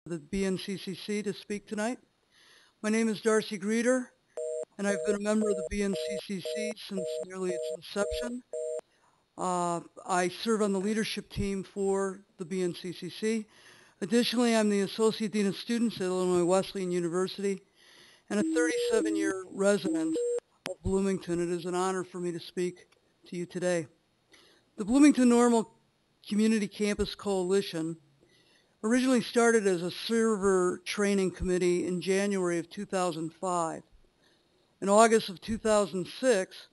the BNCCC to speak tonight. My name is Darcy Greeter, and I've been a member of the BNCCC since nearly its inception. I serve on the leadership team for the BNCCC. Additionally, I'm the Associate Dean of Students at Illinois Wesleyan University and a 37-year resident of Bloomington. It is an honor for me to speak to you today. The Bloomington Normal Community Campus Coalition originally started as a server training committee in January of 2005. In August of 2006,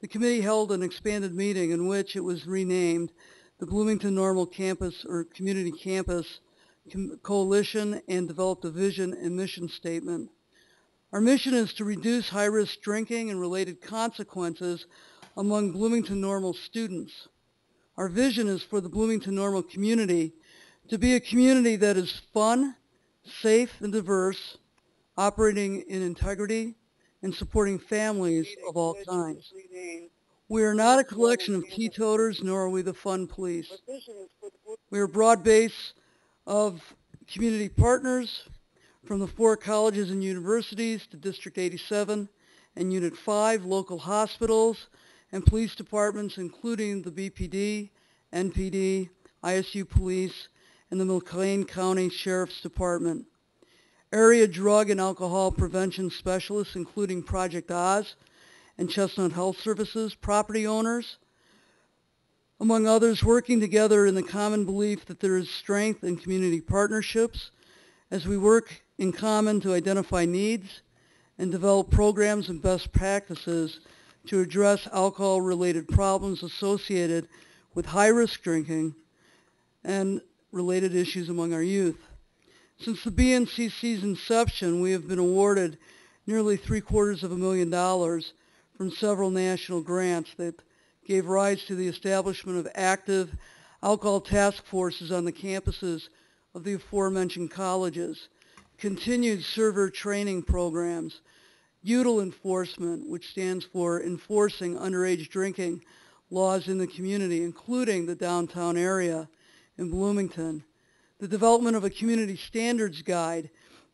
the committee held an expanded meeting in which it was renamed the Bloomington Normal Campus or Community Campus Coalition and developed a vision and mission statement. Our mission is to reduce high-risk drinking and related consequences among Bloomington Normal students. Our vision is for the Bloomington Normal community to be a community that is fun, safe, and diverse, operating in integrity, and supporting families of all kinds. We are not a collection of teetoters, nor are we the fun police. We are a broad base of community partners from the 4 colleges and universities to District 87 and Unit 5, local hospitals, and police departments, including the BPD, NPD, ISU Police, and the McLean County Sheriff's Department. Area drug and alcohol prevention specialists, including Project Oz and Chestnut Health Services, property owners, among others, working together in the common belief that there is strength in community partnerships as we work in common to identify needs and develop programs and best practices to address alcohol-related problems associated with high-risk drinking and related issues among our youth. Since the BNCC's inception, we have been awarded nearly $750,000 from several national grants that gave rise to the establishment of active alcohol task forces on the campuses of the aforementioned colleges, continued server training programs, UTIL enforcement, which stands for Enforcing Underage Drinking Laws in the Community, including the downtown area in Bloomington, the development of a community standards guide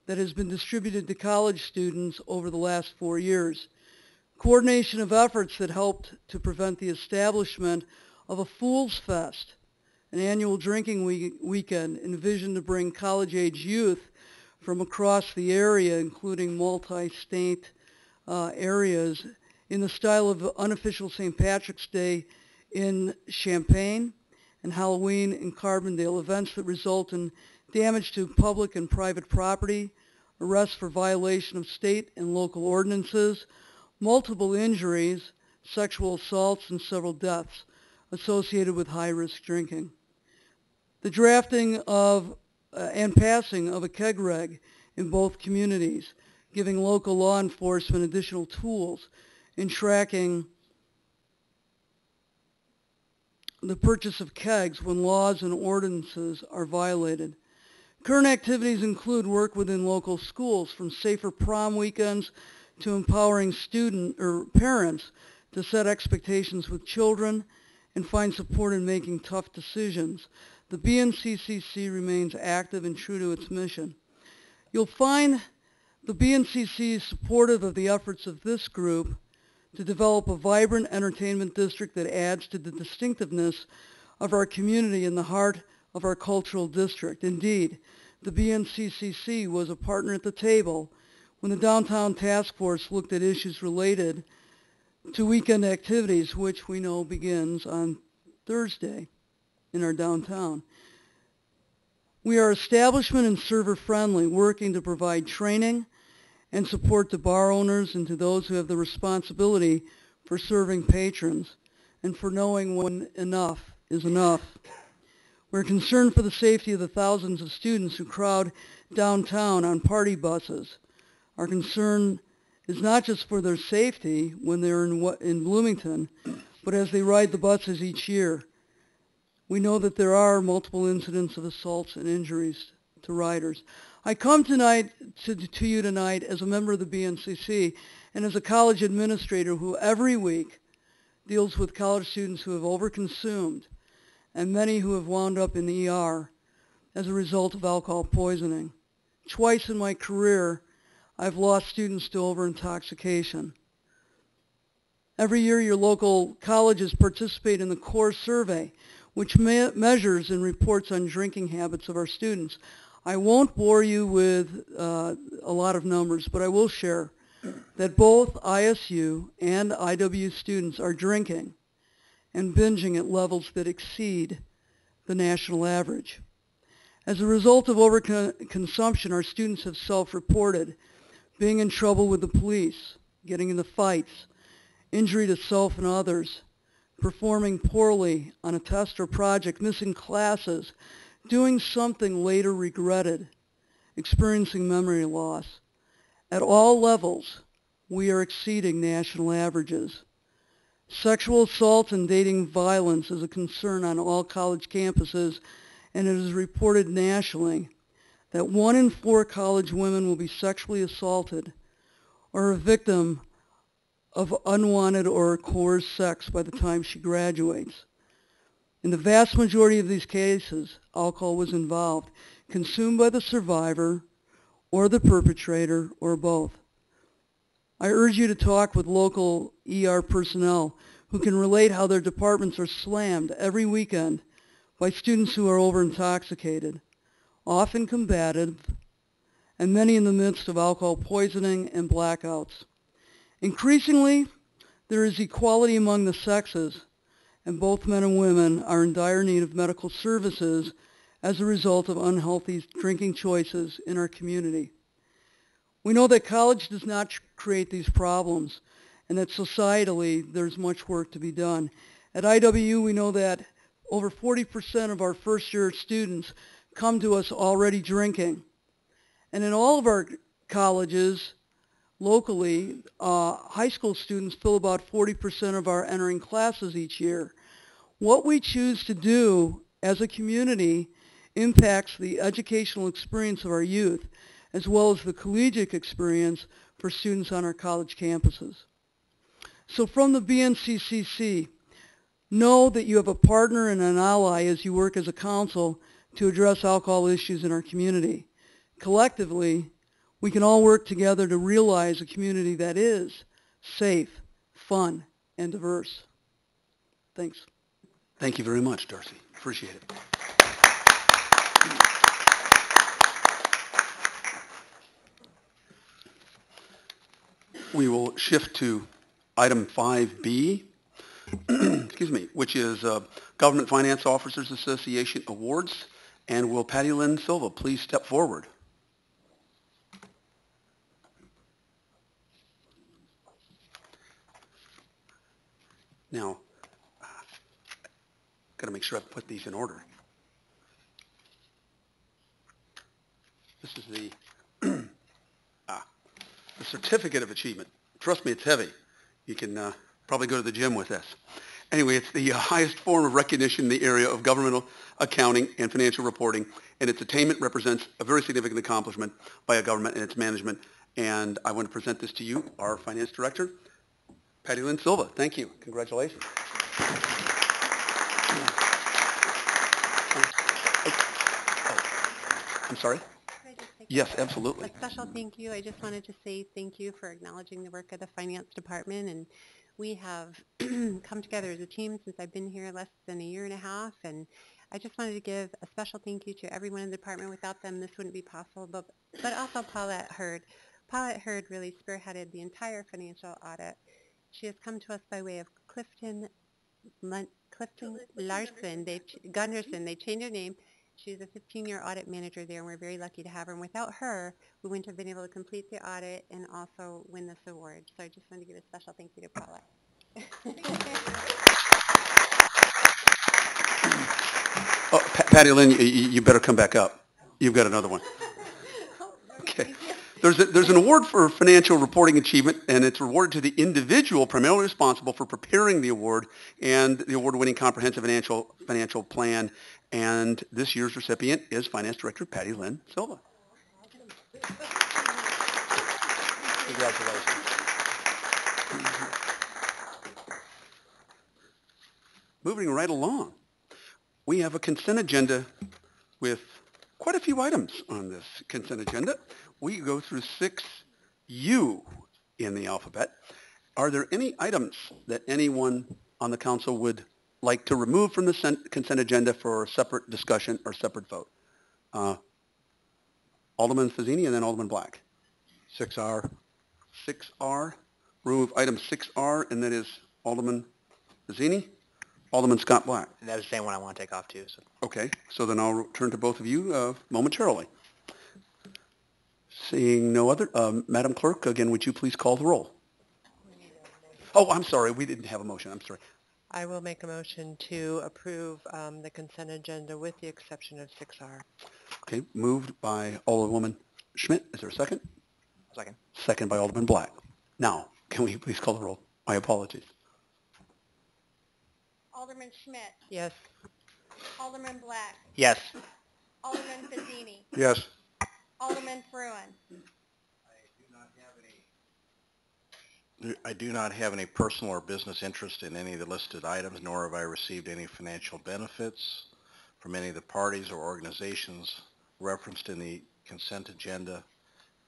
that has been distributed to college students over the last 4 years, coordination of efforts that helped to prevent the establishment of a Fool's Fest, an annual drinking weekend envisioned to bring college-age youth from across the area, including multi-state areas, in the style of unofficial St. Patrick's Day in Champaign and Halloween in Carbondale, events that result in damage to public and private property, arrests for violation of state and local ordinances, multiple injuries, sexual assaults, and several deaths associated with high-risk drinking. The drafting of and passing of a keg reg in both communities, giving local law enforcement additional tools in tracking the purchase of kegs when laws and ordinances are violated. Current activities include work within local schools, from safer prom weekends to empowering parents to set expectations with children and find support in making tough decisions. The BNCCC remains active and true to its mission. You'll find the BNCC is supportive of the efforts of this group to develop a vibrant entertainment district that adds to the distinctiveness of our community in the heart of our cultural district. Indeed, the BNCCC was a partner at the table when the Downtown Task Force looked at issues related to weekend activities, which we know begins on Thursday in our downtown. We are establishment and server friendly, working to provide training and support to bar owners and to those who have the responsibility for serving patrons and for knowing when enough is enough. We're concerned for the safety of the thousands of students who crowd downtown on party buses. Our concern is not just for their safety when they're in Bloomington, but as they ride the buses each year. We know that there are multiple incidents of assaults and injuries to riders. I come tonight to you tonight as a member of the BNCC and as a college administrator who every week deals with college students who have overconsumed and many who have wound up in the ER as a result of alcohol poisoning. Twice in my career, I've lost students to over-intoxication. Every year, your local colleges participate in the CORE survey, which measures and reports on drinking habits of our students. I won't bore you with a lot of numbers, but I will share that both ISU and IW students are drinking and binging at levels that exceed the national average. As a result of overconsumption, our students have self-reported being in trouble with the police, getting into fights, injury to self and others, performing poorly on a test or project, missing classes, doing something later regretted, experiencing memory loss. At all levels, we are exceeding national averages. Sexual assault and dating violence is a concern on all college campuses, and it is reported nationally that 1 in 4 college women will be sexually assaulted or a victim of unwanted or coerced sex by the time she graduates. In the vast majority of these cases, alcohol was involved, consumed by the survivor or the perpetrator or both. I urge you to talk with local ER personnel who can relate how their departments are slammed every weekend by students who are over-intoxicated, often combative, and many in the midst of alcohol poisoning and blackouts. Increasingly, there is equality among the sexes, and both men and women are in dire need of medical services as a result of unhealthy drinking choices in our community. We know that college does not create these problems, and that societally there's much work to be done. At IW, we know that over 40% of our first-year students come to us already drinking. And in all of our colleges, locally, high school students fill about 40% of our entering classes each year. What we choose to do as a community impacts the educational experience of our youth, as well as the collegiate experience for students on our college campuses. So from the BNCCC, know that you have a partner and an ally as you work as a council to address alcohol issues in our community. Collectively, we can all work together to realize a community that is safe, fun, and diverse. Thanks. Thank you very much, Darcy. Appreciate it. We will shift to item 5B, excuse me, which is Government Finance Officers Association Awards. And will Patty Lynn Silva please step forward? Now, got to make sure I put these in order. This is the Certificate of Achievement. Trust me, it's heavy. You can probably go to the gym with this. Anyway, it's the highest form of recognition in the area of governmental accounting and financial reporting, and its attainment represents a very significant accomplishment by a government and its management. And I want to present this to you, our Finance Director, Patty Lynn Silva. Thank you. Congratulations. I'm sorry? Yes, absolutely. A special thank you. I just wanted to say thank you for acknowledging the work of the Finance Department. And we have come together as a team since I've been here less than a year and a half. And I just wanted to give a special thank you to everyone in the department. Without them, this wouldn't be possible. But also Paulette Hurd. Paulette Hurd really spearheaded the entire financial audit. She has come to us by way of Clifton Larson. Gunderson. They changed her name. She's a 15-year audit manager there, and we're very lucky to have her. And without her, we wouldn't have been able to complete the audit and also win this award. So I just wanted to give a special thank you to Paulette. Patty Lynn, you better come back up. You've got another one. Okay. There's an award for financial reporting achievement, and it's awarded to the individual primarily responsible for preparing the award and the award-winning comprehensive financial plan. And this year's recipient is Finance Director Patty Lynn Silva. Congratulations. Moving right along, we have a consent agenda with quite a few items on this consent agenda. We go through 6U in the alphabet. Are there any items that anyone on the council would like to remove from the consent agenda for separate discussion or separate vote? Alderman Fazzini and then Alderman Black. 6R. 6R. Remove item 6R, and that is Alderman Fazzini. Alderman Scott Black. And that's the same one I want to take off too. So. Okay, so then I'll turn to both of you momentarily. Seeing no other, Madam Clerk, again, would you please call the roll? Oh, I'm sorry, we didn't have a motion, I'm sorry. I will make a motion to approve the consent agenda with the exception of 6R. Okay, moved by Alderwoman Schmidt. Is there a second? Second. Second by Alderman Black. Now, can we please call the roll? My apologies. Alderman Schmidt. Yes. Alderman Black. Yes. Alderman Fazzini. Yes. Alderman Fruin. I do not have any personal or business interest in any of the listed items, nor have I received any financial benefits from any of the parties or organizations referenced in the consent agenda,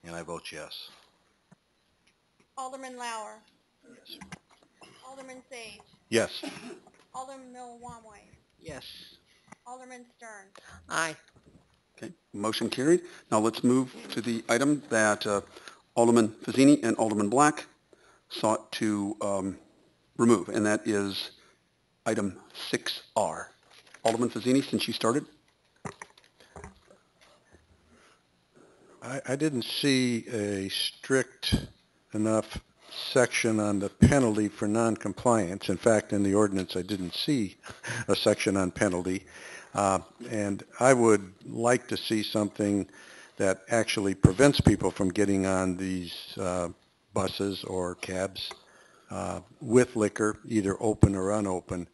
and I vote yes. Alderman Lauer. Yes. Alderman Sage. Yes. Alderman Milwamway. Yes. Alderman Stern. Aye. Okay, motion carried. Now let's move to the item that Alderman Fazzini and Alderman Black sought to remove, and that is item 6R. Alderman Fazzini, since you started. I didn't see a strict enough section on the penalty for noncompliance. In fact, in the ordinance, I didn't see a section on penalty. And I would like to see something that actually prevents people from getting on these buses or cabs with liquor, either open or unopened.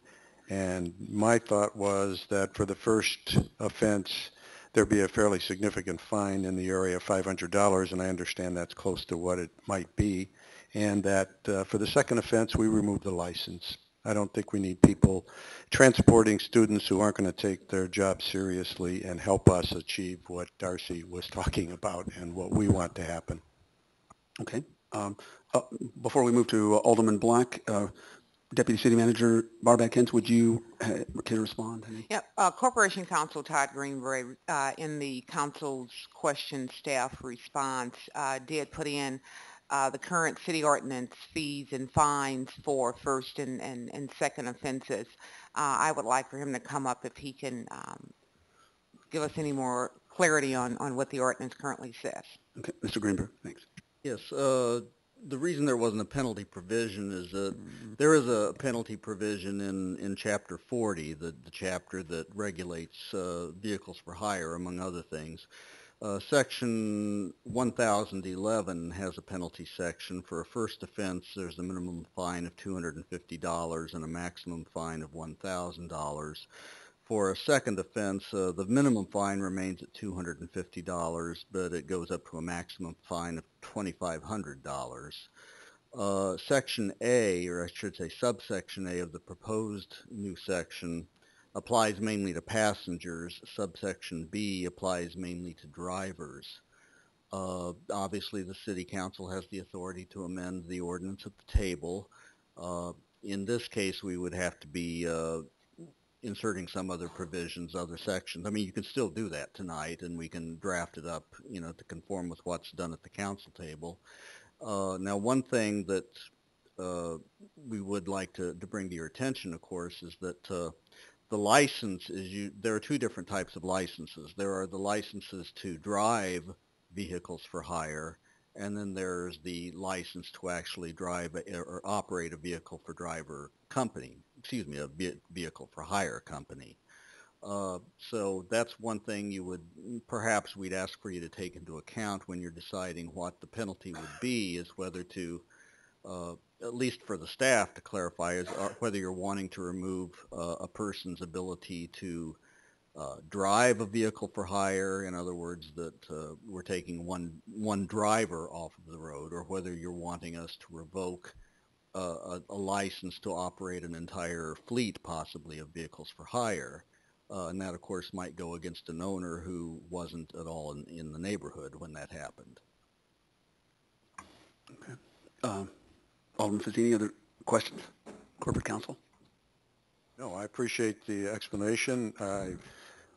And my thought was that for the first offense, there'd be a fairly significant fine in the area of $500, and I understand that's close to what it might be, and that for the second offense, we remove the license. I don't think we need people transporting students who aren't going to take their job seriously and help us achieve what Darcy was talking about and what we want to happen. Okay. Before we move to Alderman Black, Deputy City Manager Barback-Hens, would you care to respond? Yep. Corporation Counsel Todd Greenberry, in the council's question staff response, did put in the current city ordinance fees and fines for first and second offenses. I would like for him to come up if he can give us any more clarity on what the ordinance currently says. Okay, Mr. Greenberg, thanks. Yes, the reason there wasn't a penalty provision is that there is a penalty provision in Chapter 40, the chapter that regulates vehicles for hire, among other things. Section 1011 has a penalty section. For a first offense, there's a minimum fine of $250 and a maximum fine of $1,000. For a second offense, the minimum fine remains at $250, but it goes up to a maximum fine of $2,500. Section A, or I should say subsection A of the proposed new section, applies mainly to passengers. Subsection B applies mainly to drivers. Obviously, the City Council has the authority to amend the ordinance at the table. In this case, we would have to be inserting some other provisions, other sections. I mean, you can still do that tonight, and we can draft it up, to conform with what's done at the council table. Now, one thing that we would like to bring to your attention, of course, is that the license there are two different types of licenses. There are the licenses to drive vehicles for hire, and then there's the license to actually drive or operate a vehicle for driver company. Excuse me, a vehicle for hire company. So that's one thing perhaps we'd ask for you to take into account when you're deciding what the penalty would be, is whether to, at least for the staff to clarify, is whether you're wanting to remove a person's ability to drive a vehicle for hire, in other words, that we're taking one driver off of the road, or whether you're wanting us to revoke a license to operate an entire fleet, possibly, of vehicles for hire. And that, of course, might go against an owner who wasn't at all in the neighborhood when that happened. Alderman Fazzini, other questions? Corporate Counsel? No, I appreciate the explanation.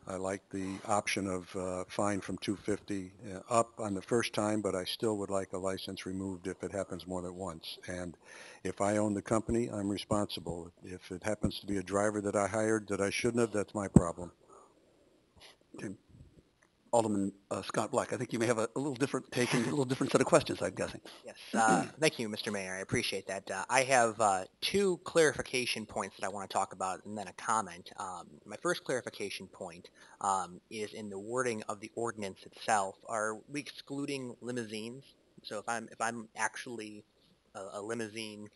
I like the option of fine from $250 up on the first time, but I still would like a license removed if it happens more than once. And if I own the company, I'm responsible. If it happens to be a driver that I hired that I shouldn't have, that's my problem. Okay. Alderman Scott Black, I think you may have a little different take and a little different set of questions, I'm guessing. Yes, thank you, Mr. Mayor. I appreciate that. I have two clarification points that I want to talk about and then a comment. My first clarification point is in the wording of the ordinance itself. Are we excluding limousines? So if I'm actually a limousine,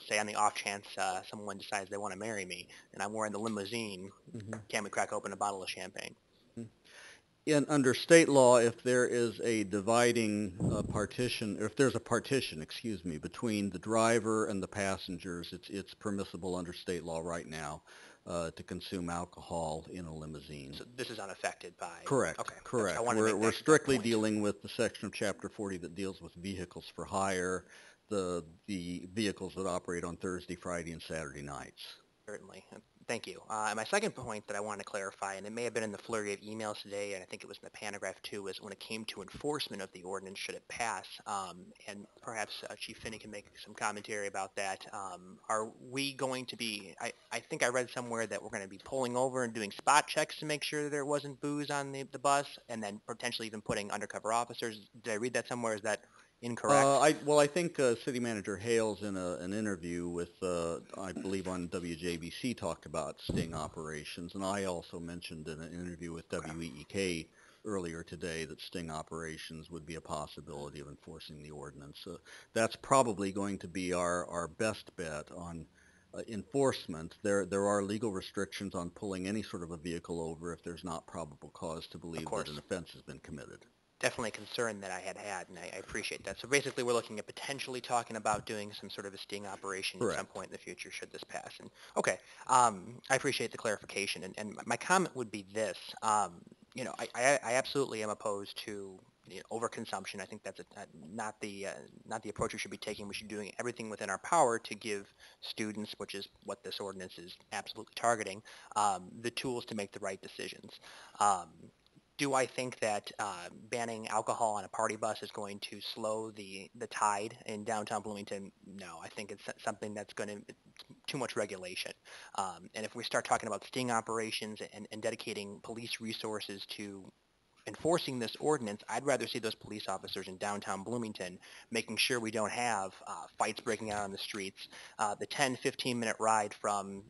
say on the off chance someone decides they want to marry me and I'm wearing the limousine, can we crack open a bottle of champagne? Under state law, if there is a dividing partition, or if there's a partition, between the driver and the passengers, it's permissible under state law right now to consume alcohol in a limousine. So this is unaffected by... Correct, okay. correct. I wanted to make We're that strictly point. dealing with the section of Chapter 40 that deals with vehicles for hire, the vehicles that operate on Thursday, Friday, and Saturday nights. Certainly. Thank you. My second point that I wanted to clarify, and it may have been in the flurry of emails today, and I think it was in the paragraph too, is when it came to enforcement of the ordinance, should it pass, and perhaps Chief Finney can make some commentary about that. Are we going to be, I think I read somewhere that we're going to be pulling over and doing spot checks to make sure that there wasn't booze on the bus, and then potentially even putting undercover officers. Did I read that somewhere? Is that incorrect? I think City Manager Hales in an interview with, I believe on WJBC, talked about sting operations, and I also mentioned in an interview with WEEK earlier today that sting operations would be a possibility of enforcing the ordinance. So that's probably going to be our best bet on enforcement. There are legal restrictions on pulling any sort of a vehicle over if there's not probable cause to believe that an offense has been committed. Definitely a concern that I had, and I appreciate that. So basically, we're looking at potentially talking about doing some sort of a sting operation Correct. at some point in the future, should this pass. And okay, I appreciate the clarification. And my comment would be this: I absolutely am opposed to overconsumption. I think that's not the approach we should be taking. We should be doing everything within our power to give students, which is what this ordinance is absolutely targeting, the tools to make the right decisions. Do I think that banning alcohol on a party bus is going to slow the tide in downtown Bloomington? No, I think it's something that's going to too much regulation. And if we start talking about sting operations and dedicating police resources to enforcing this ordinance, I'd rather see those police officers in downtown Bloomington making sure we don't have fights breaking out on the streets. The 10, 15-minute ride from,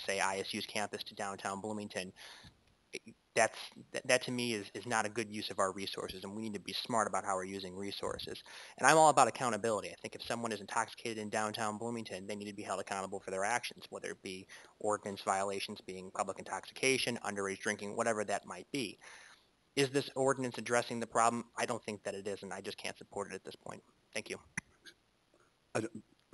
say, ISU's campus to downtown Bloomington, that to me is not a good use of our resources, and we need to be smart about how we're using resources. And I'm all about accountability. I think if someone is intoxicated in downtown Bloomington, they need to be held accountable for their actions, whether it be ordinance violations being public intoxication, underage drinking, whatever that might be. Is this ordinance addressing the problem? I don't think that it is, and I just can't support it at this point. Thank you. I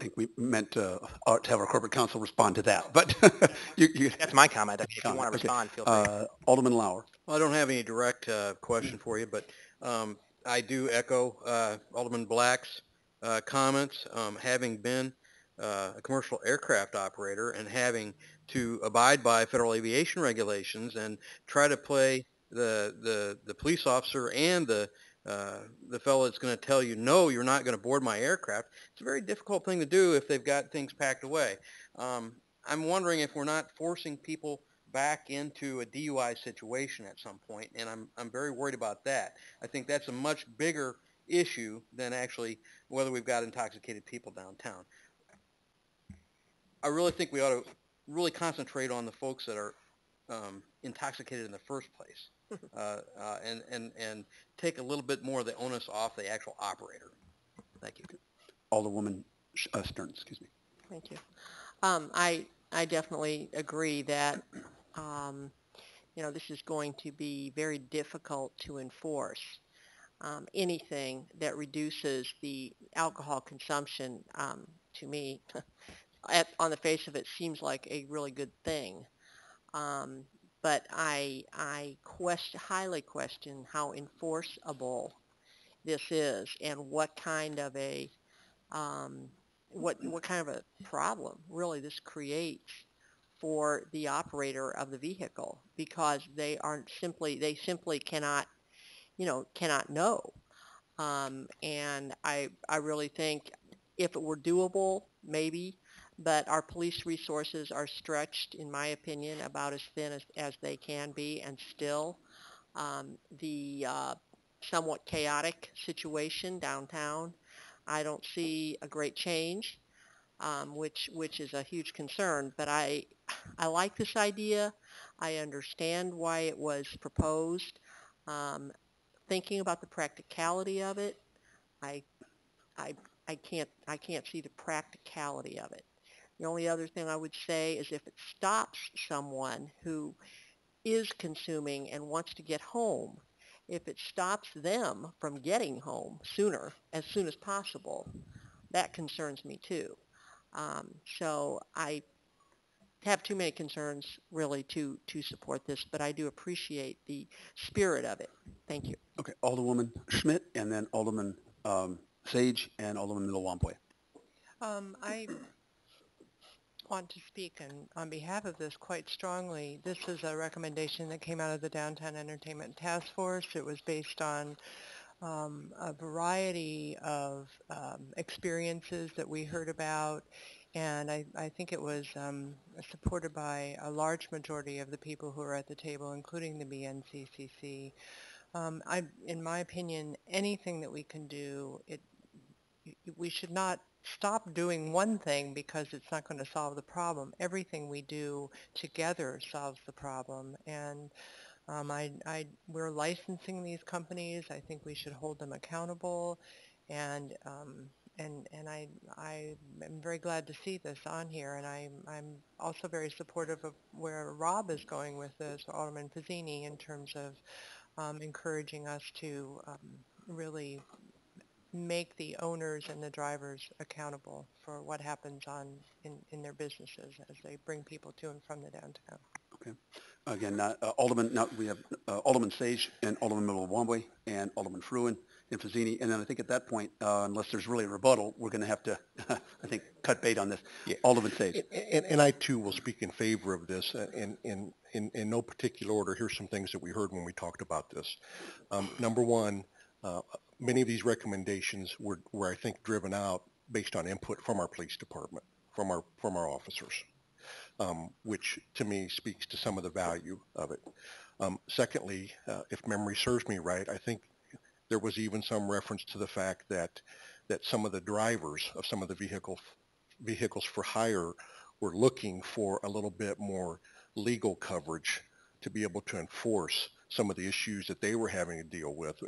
think we meant to have our corporate counsel respond to that, but that's my comment. If you want to respond, feel free. Alderman Lauer. Well, I don't have any direct question for you, but I do echo Alderman Black's comments. Having been a commercial aircraft operator and having to abide by federal aviation regulations and try to play the police officer and the fellow that's going to tell you, no, you're not going to board my aircraft. It's a very difficult thing to do if they've got things packed away. I'm wondering if we're not forcing people back into a DUI situation at some point, and I'm very worried about that. I think that's a much bigger issue than actually whether we've got intoxicated people downtown. I really think we ought to really concentrate on the folks that are intoxicated in the first place. And take a little bit more of the onus off the actual operator. Thank you. Alderwoman Stearns, excuse me. Thank you. I definitely agree that this is going to be very difficult to enforce. Anything that reduces the alcohol consumption, to me, on the face of it, seems like a really good thing. But I highly question how enforceable this is and what kind of a what kind of a problem really this creates for the operator of the vehicle, because they simply cannot cannot know. And I really think if it were doable, maybe, but our police resources are stretched, in my opinion, about as thin as they can be, and still the somewhat chaotic situation downtown, I don't see a great change, which is a huge concern. But I like this idea. I understand why it was proposed. Um, Thinking about the practicality of it, I I I can't see the practicality of it. The only other thing I would say is if it stops someone who is consuming and wants to get home, if it stops them from getting home sooner, as soon as possible, that concerns me too. So I have too many concerns really to support this, but I do appreciate the spirit of it. Thank you. Okay, Alderwoman Schmidt, and then Alderman Sage, and Alderman Miller-Wampoy. I want to speak on behalf of this quite strongly. This is a recommendation that came out of the Downtown Entertainment Task Force. It was based on a variety of experiences that we heard about, and I think it was supported by a large majority of the people who are at the table, including the BNCCC. In my opinion, anything that we can do, we should not stop doing one thing because it's not going to solve the problem. Everything we do together solves the problem. And we're licensing these companies. I think we should hold them accountable. And I am very glad to see this on here. And I'm also very supportive of where Rob is going with this, Alderman Pizzini, in terms of encouraging us to really make the owners and the drivers accountable for what happens in their businesses as they bring people to and from the downtown. Okay. Again, Alderman, we have Alderman Sage and Alderman Miller-Wampoy and Alderman Fruin and Fazzini. And then I think at that point, unless there's really a rebuttal, we're going to have to, I think, cut bait on this. Yeah. Alderman Sage. And I too will speak in favor of this in no particular order. Here's some things that we heard when we talked about this. Number one, many of these recommendations were I think, driven out based on input from our police department, from our officers, which to me speaks to some of the value of it. Secondly, if memory serves me right, I think there was even some reference to the fact that some of the drivers of some of the vehicles for hire were looking for a little bit more legal coverage to be able to enforce some of the issues that they were having to deal with,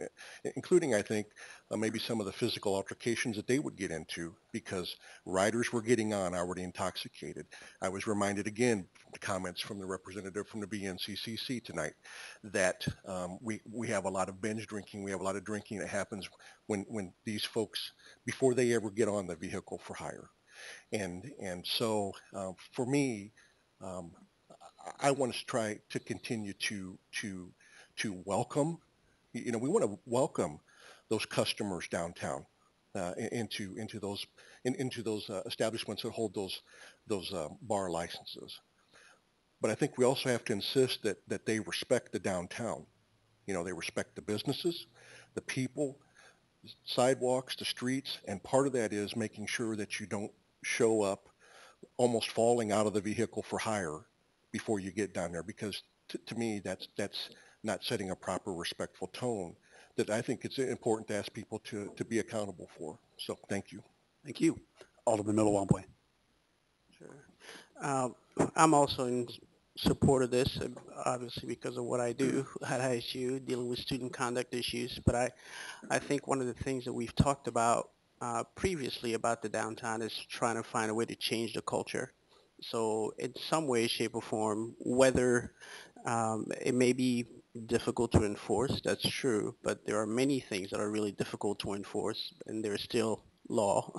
including, I think, maybe some of the physical altercations that they would get into because riders were getting on already intoxicated. I was reminded again, the comments from the representative from the BNCCC tonight, that we have a lot of binge drinking. We have a lot of drinking that happens when these folks, before they ever get on the vehicle for hire. And so for me, I want to try to continue to welcome, we want to welcome those customers downtown into those establishments that hold those bar licenses. But I think we also have to insist that they respect the downtown. They respect the businesses, the people, sidewalks, the streets, and part of that is making sure that you don't show up almost falling out of the vehicle for hire before you get down there, because to me that's not setting a proper respectful tone that I think it's important to ask people to be accountable for. So thank you. Thank you. Alderman Miller-Wampoy. Sure. I'm also in support of this, obviously because of what I do at ISU, dealing with student conduct issues. But I think one of the things that we've talked about previously about the downtown is trying to find a way to change the culture. So in some way, shape, or form, whether it may be difficult to enforce, that's true, but there are many things that are really difficult to enforce, and they're still law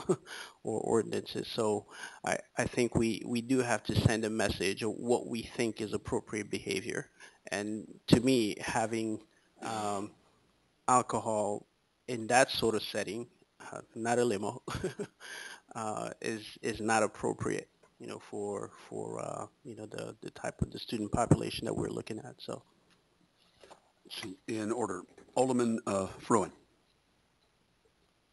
or ordinances. So I think we do have to send a message of what we think is appropriate behavior. And to me, having alcohol in that sort of setting, not a limo, is not appropriate, for the type of the student population that we're looking at. So. In order, Alderman Fruin.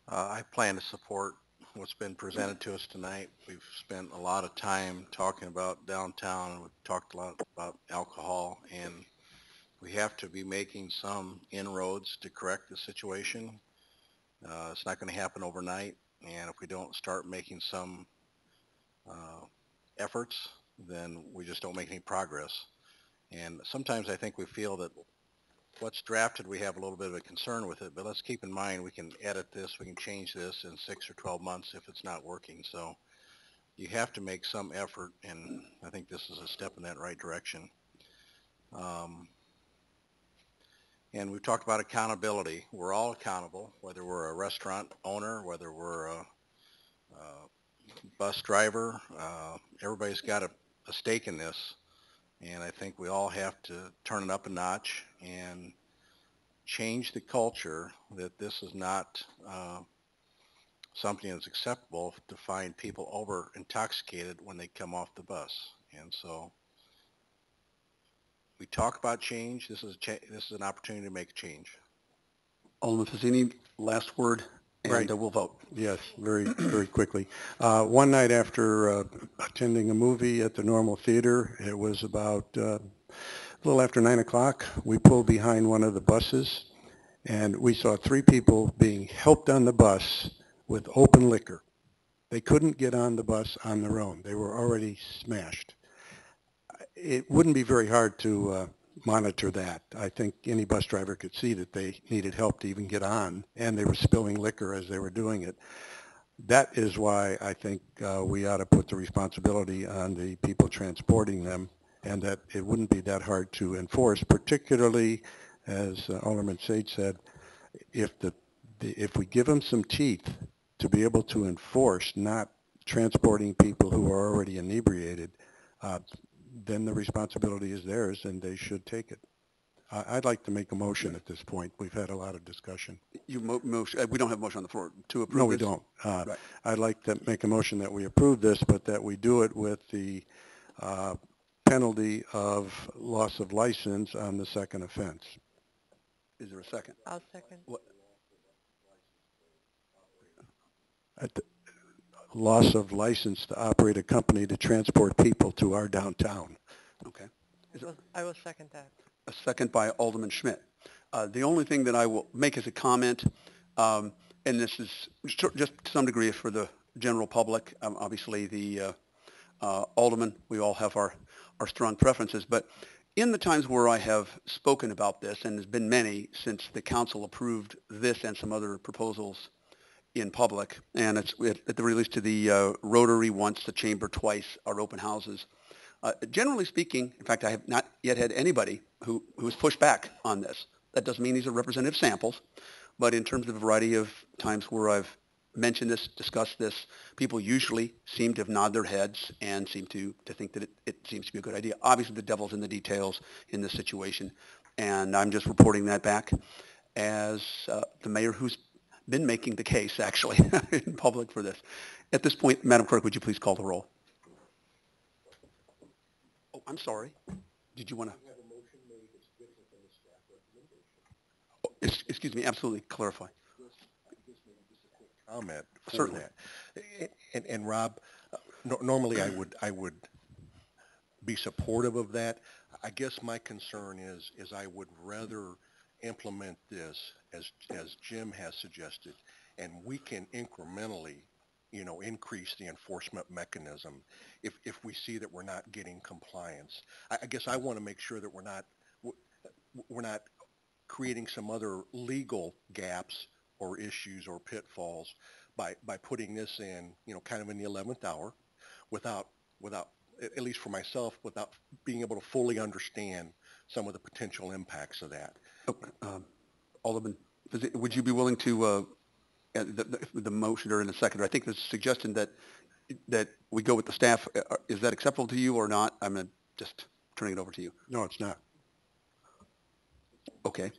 I plan to support what's been presented to us tonight. We've spent a lot of time talking about downtown, and we've talked a lot about alcohol, and we have to be making some inroads to correct the situation. It's not going to happen overnight, and if we don't start making some efforts, then we just don't make any progress. And sometimes I think we feel that what's drafted, we have a little bit of a concern with it, but let's keep in mind we can edit this, we can change this in 6 or 12 months if it's not working. So you have to make some effort, and I think this is a step in that right direction. And we've talked about accountability. We're all accountable, whether we're a restaurant owner, whether we're a bus driver. Everybody's got a stake in this, and I think we all have to turn it up a notch and change the culture that this is not something that's acceptable to find people over intoxicated when they come off the bus. And so we talk about change. This is an opportunity to make change. Alderman Fazzini, last word, and Right. we'll vote. Yes, very, very quickly. One night after attending a movie at the Normal Theater, it was about a little after 9 o'clock, we pulled behind one of the buses, and we saw 3 people being helped on the bus with open liquor. They couldn't get on the bus on their own. They were already smashed. It wouldn't be very hard to monitor that. I think any bus driver could see that they needed help to even get on, and they were spilling liquor as they were doing it. That is why I think we ought to put the responsibility on the people transporting them, and that it wouldn't be that hard to enforce, particularly, as Alderman Sage said, if we give them some teeth to be able to enforce not transporting people who are already inebriated, then the responsibility is theirs, and they should take it. I'd like to make a motion at this point. We've had a lot of discussion. We don't have a motion on the floor to approve. No, we this? don't. Right. I'd like to make a motion that we approve this, but that we do it with the penalty of loss of license on the second offense. Is there a second? I'll second. What? Loss of license to operate a company to transport people to our downtown. Okay. I will second that. A second by Alderman Schmidt. The only thing that I will make as a comment, and this is just to some degree for the general public, obviously the aldermen, we all have our strong preferences, but in the times where I have spoken about this, and there's been many since the council approved this and some other proposals in public, and it's at the release to the Rotary once, the Chamber twice, our open houses. Generally speaking, in fact, I have not yet had anybody who has pushed back on this. That doesn't mean these are representative samples, but in terms of a variety of times where I've mentioned this, discussed this, people usually seem to have nodded their heads and seem to think that it seems to be a good idea. Obviously, the devil's in the details in this situation, and I'm just reporting that back as the mayor who's been making the case, actually, in public for this. At this point, Madam Clerk, would you please call the roll? Oh, I'm sorry. Did you want to? Oh, excuse me, absolutely, clarify. Comment for Certainly. that. And Rob, normally I would be supportive of that. I guess my concern is I would rather implement this as Jim has suggested, and we can incrementally, increase the enforcement mechanism if we see that we're not getting compliance. I guess I want to make sure that we're not creating some other legal gaps or issues or pitfalls by putting this in, kind of in the 11th hour without, at least for myself, without being able to fully understand some of the potential impacts of that. Alderman, would you be willing to the motioner and the seconder. I think there's a suggestion that we go with the staff. Is that acceptable to you or not? I'm going to just turn it over to you. No, it's not. Okay.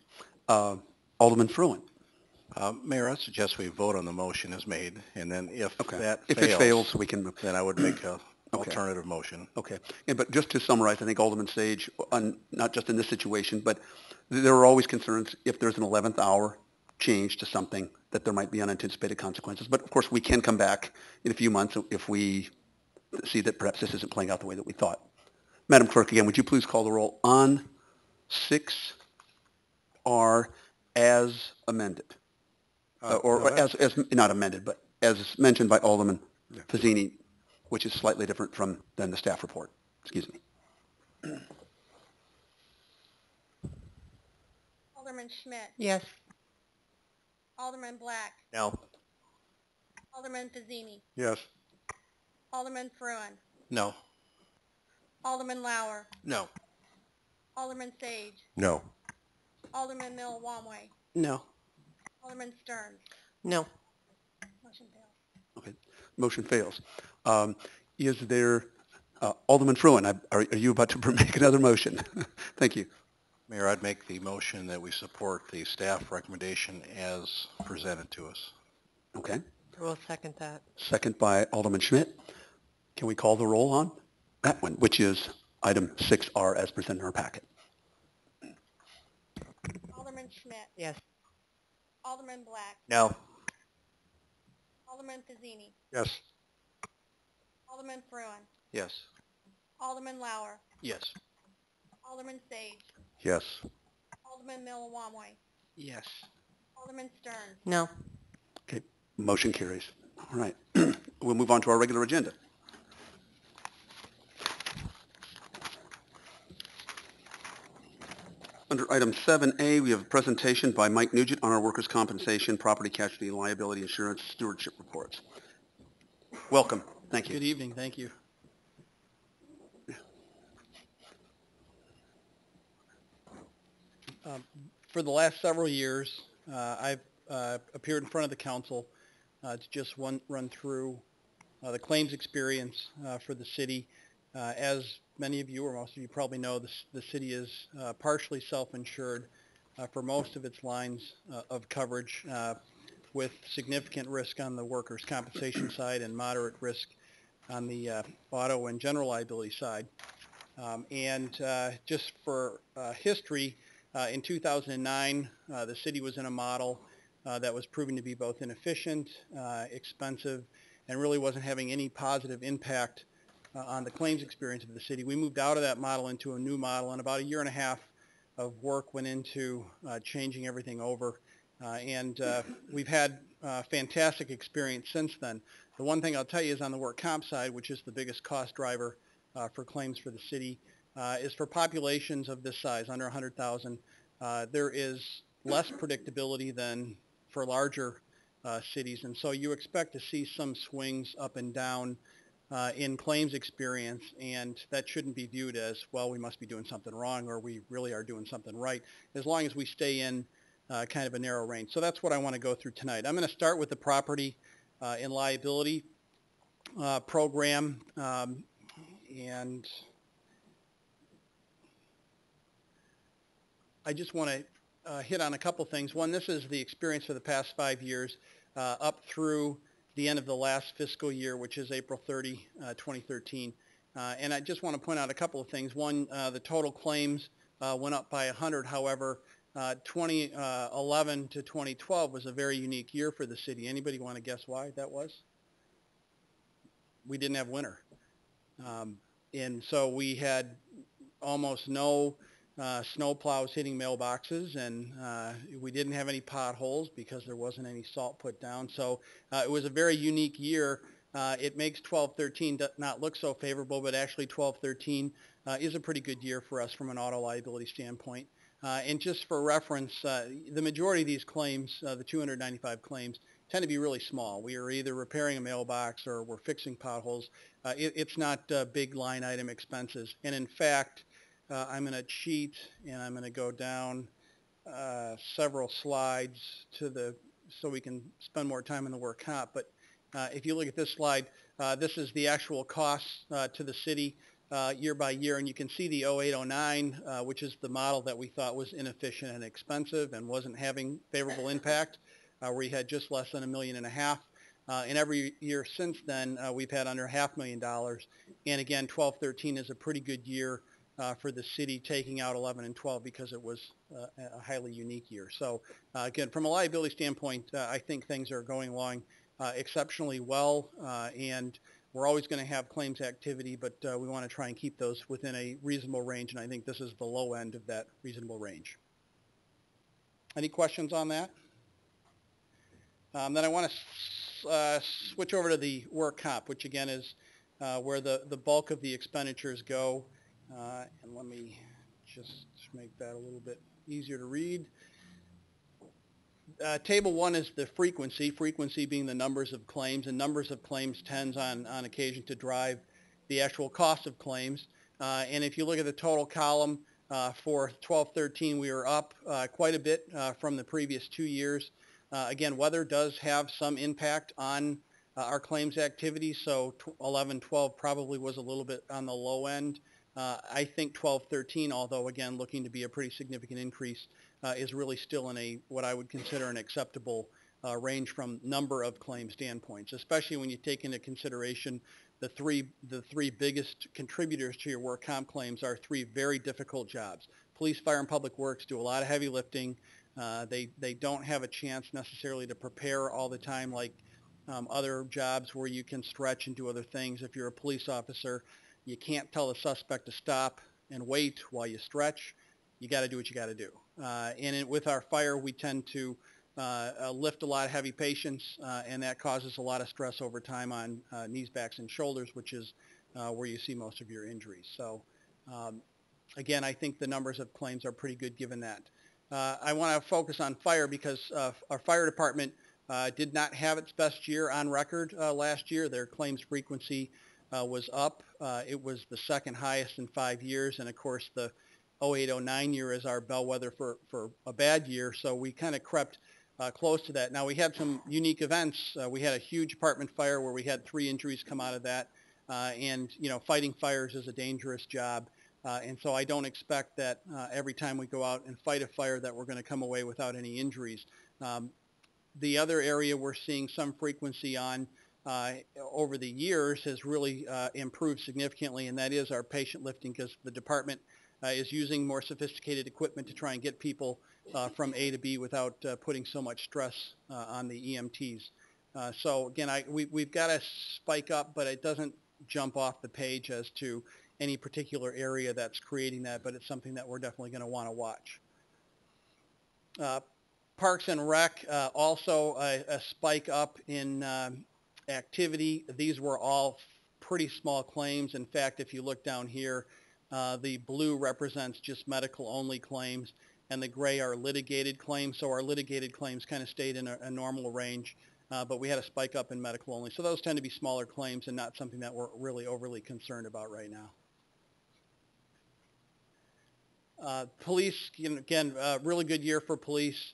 Alderman Fruin. Mayor, I suggest we vote on the motion as made, and then if that If fails, it fails, we can. then I would make a alternative motion. Okay. And, but just to summarize, I think Alderman Sage, not just in this situation, but there are always concerns if there's an 11th hour change to something that there might be unanticipated consequences. But of course, we can come back in a few months if we see that perhaps this isn't playing out the way that we thought. Madam Clerk, again, would you please call the roll on 6R as amended? Or as not amended, but as mentioned by Alderman Fazzini, which is slightly different than the staff report. Excuse me. Alderman Schmidt. Yes. Alderman Black. No. Alderman Fazzini. Yes. Alderman Fruin. No. Alderman Lauer. No. Alderman Sage. No. Alderman Milwamway. No. Alderman Stearns. No. Motion fails. Okay. Motion fails. Is there, Alderman Fruin, are you about to make another motion? Thank you. Mayor, I'd make the motion that we support the staff recommendation as presented to us. Okay. We'll second that. Second by Alderman Schmidt. Can we call the roll on that one, which is item 6R as presented in our packet? Alderman Schmidt. Yes. Alderman Black. No. Alderman Fazzini. Yes. Alderman Fruin. Yes. Alderman Lauer. Yes. Alderman Sage. Yes. Alderman Milwamway. Yes. Alderman Stearns. No. Okay. Motion carries. All right. We'll move on to our regular agenda. Under item 7A, we have a presentation by Mike Nugent on our workers' compensation, property casualty, and liability insurance stewardship reports. Welcome. Thank you. Good evening. Thank you. For the last several years, I've appeared in front of the council to just run through the claims experience for the city. As many of you or most of you probably know, the city is partially self-insured for most of its lines of coverage with significant risk on the workers' compensation side and moderate risk on the auto and general liability side. Just for history, in 2009, the city was in a model that was proving to be both inefficient, expensive, and really wasn't having any positive impact on the claims experience of the city. We moved out of that model into a new model, and about a year and a half of work went into changing everything over. We've had fantastic experience since then. The one thing I'll tell you is on the work comp side, which is the biggest cost driver for claims for the city, is for populations of this size, under 100,000, there is less predictability than for larger cities. And so you expect to see some swings up and down in claims experience, and that shouldn't be viewed as, well, we must be doing something wrong or we really are doing something right, as long as we stay in kind of a narrow range. So that's what I want to go through tonight. I'm going to start with the property and liability program, and I just want to hit on a couple things. One, this is the experience for the past 5 years up through the end of the last fiscal year, which is April 30, 2013. And I just want to point out a couple of things. One, the total claims went up by 100. However, 2011 to 2012 was a very unique year for the city. Anybody want to guess why that was? We didn't have winter. And so we had almost no snow plows hitting mailboxes, and we didn't have any potholes because there wasn't any salt put down. So it was a very unique year. It makes 12-13 not look so favorable, but actually 12-13 is a pretty good year for us from an auto liability standpoint. And just for reference, the majority of these claims, the 295 claims, tend to be really small. We are either repairing a mailbox or we're fixing potholes. It's not big line item expenses. And in fact, I'm going to cheat and I'm going to go down several slides to the so we can spend more time in the work comp. But if you look at this slide, this is the actual costs to the city year by year, and you can see the 0809, which is the model that we thought was inefficient and expensive and wasn't having favorable impact, where we had just less than $1.5 million. And every year since then, we've had under $500,000. And again, 12-13 is a pretty good year for the city, taking out 11 and 12 because it was a highly unique year. So again, from a liability standpoint, I think things are going along exceptionally well, and we're always going to have claims activity, but we want to try and keep those within a reasonable range, and I think this is the low end of that reasonable range. Any questions on that? Then I want to switch over to the work comp, which again is where the bulk of the expenditures go. And let me just make that a little bit easier to read. Table 1 is the frequency being the numbers of claims, and numbers of claims tends on occasion to drive the actual cost of claims. And if you look at the total column for 12-13, we were up quite a bit from the previous 2 years. Again, weather does have some impact on our claims activity, so 11-12 probably was a little bit on the low end. I think 12-13, although again looking to be a pretty significant increase, is really still in what I would consider an acceptable range from number of claim standpoints, especially when you take into consideration the three biggest contributors to your work comp claims are 3 very difficult jobs. Police, fire, and public works do a lot of heavy lifting. They don't have a chance necessarily to prepare all the time like other jobs where you can stretch and do other things. If you're a police officer, you can't tell the suspect to stop and wait while you stretch. You got to do what you got to do. With our fire, we tend to lift a lot of heavy patients, and that causes a lot of stress over time on knees, backs, and shoulders, which is where you see most of your injuries. So again, I think the numbers of claims are pretty good given that. I want to focus on fire because our fire department did not have its best year on record last year. Their claims frequency was up. It was the second highest in 5 years, and of course the 08-09 year is our bellwether for a bad year, so we kind of crept close to that. Now we had some unique events. We had a huge apartment fire where we had 3 injuries come out of that, and fighting fires is a dangerous job, and so I don't expect that every time we go out and fight a fire that we're going to come away without any injuries. The other area we're seeing some frequency on over the years has really improved significantly, and that is our patient lifting, because the department is using more sophisticated equipment to try and get people from A to B without putting so much stress on the EMTs. So again, we've got to spike up, but it doesn't jump off the page as to any particular area that's creating that, but it's something that we're definitely going to want to watch. Parks and Rec, also a spike up in activity. These were all pretty small claims. In fact, if you look down here, the blue represents just medical-only claims, and the gray are litigated claims. So our litigated claims kind of stayed in a normal range, but we had a spike up in medical-only. So those tend to be smaller claims and not something that we're really overly concerned about right now. Police, again, really good year for police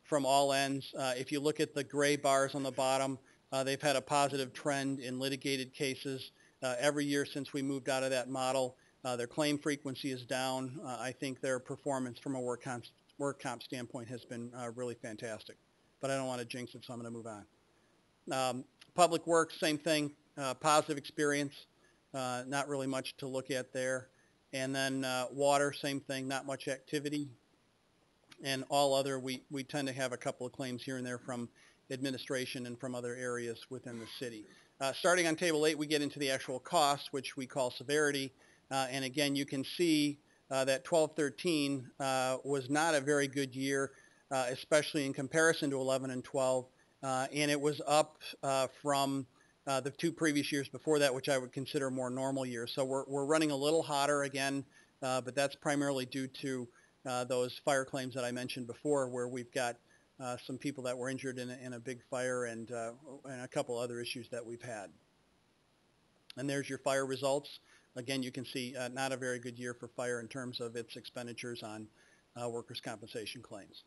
from all ends. If you look at the gray bars on the bottom, they've had a positive trend in litigated cases every year since we moved out of that model. Their claim frequency is down. I think their performance from a work comp standpoint has been really fantastic. But I don't want to jinx it, so I'm going to move on. Public works, same thing, positive experience. Not really much to look at there. And then water, same thing, not much activity. And all other, we tend to have a couple of claims here and there from administration and from other areas within the city. Starting on Table 8, we get into the actual cost, which we call severity. And again, you can see that 12-13 was not a very good year, especially in comparison to 11 and 12. And it was up from the 2 previous years before that, which I would consider more normal years. So we're running a little hotter again, but that's primarily due to those fire claims that I mentioned before, where we've got some people that were injured in a big fire and a couple other issues that we've had. And there's your fire results. Again, you can see not a very good year for fire in terms of its expenditures on workers' compensation claims.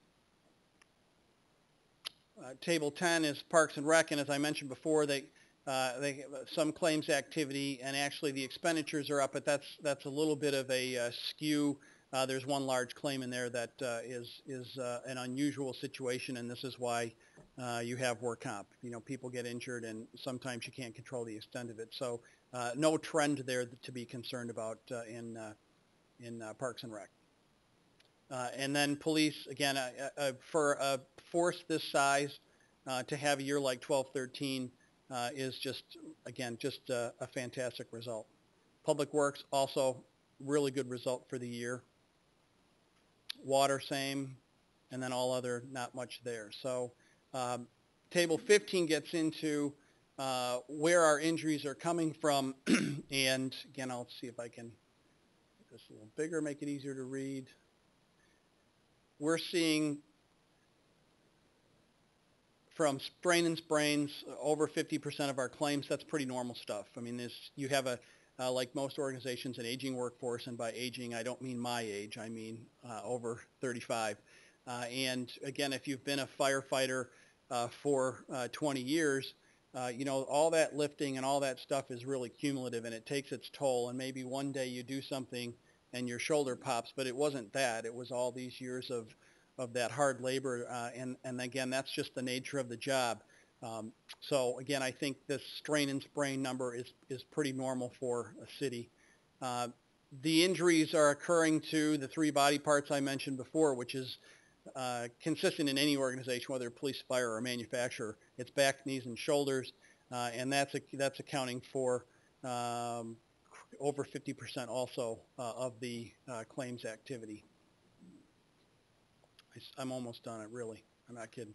Table 10 is Parks and Rec, and as I mentioned before, they have some claims activity, and actually the expenditures are up, but that's a little bit of a skew. There's one large claim in there that is an unusual situation, and this is why you have work comp. You know, people get injured, and sometimes you can't control the extent of it. So no trend there to be concerned about in Parks and Rec. And then police, again, for a force this size, to have a year like 12-13 is just, again, just a fantastic result. Public Works, also really good result for the year. Water, same, and then all other, not much there. So Table 15 gets into where our injuries are coming from, and again, I'll see if I can make this a little bigger, make it easier to read. We're seeing from sprain and sprains over 50% of our claims. That's pretty normal stuff. I mean, you have like most organizations, an aging workforce, and by aging, I don't mean my age, I mean over 35. And again, if you've been a firefighter for 20 years, you know, all that lifting and all that stuff is really cumulative, and it takes its toll. And maybe one day you do something and your shoulder pops, but it wasn't that. It was all these years of that hard labor, and again, that's just the nature of the job. So again, I think this strain and sprain number is pretty normal for a city. The injuries are occurring to the 3 body parts I mentioned before, which is consistent in any organization, whether police, fire, or manufacturer. It's back, knees, and shoulders, and that's accounting for over 50% also of the claims activity. I'm almost done, really. I'm not kidding.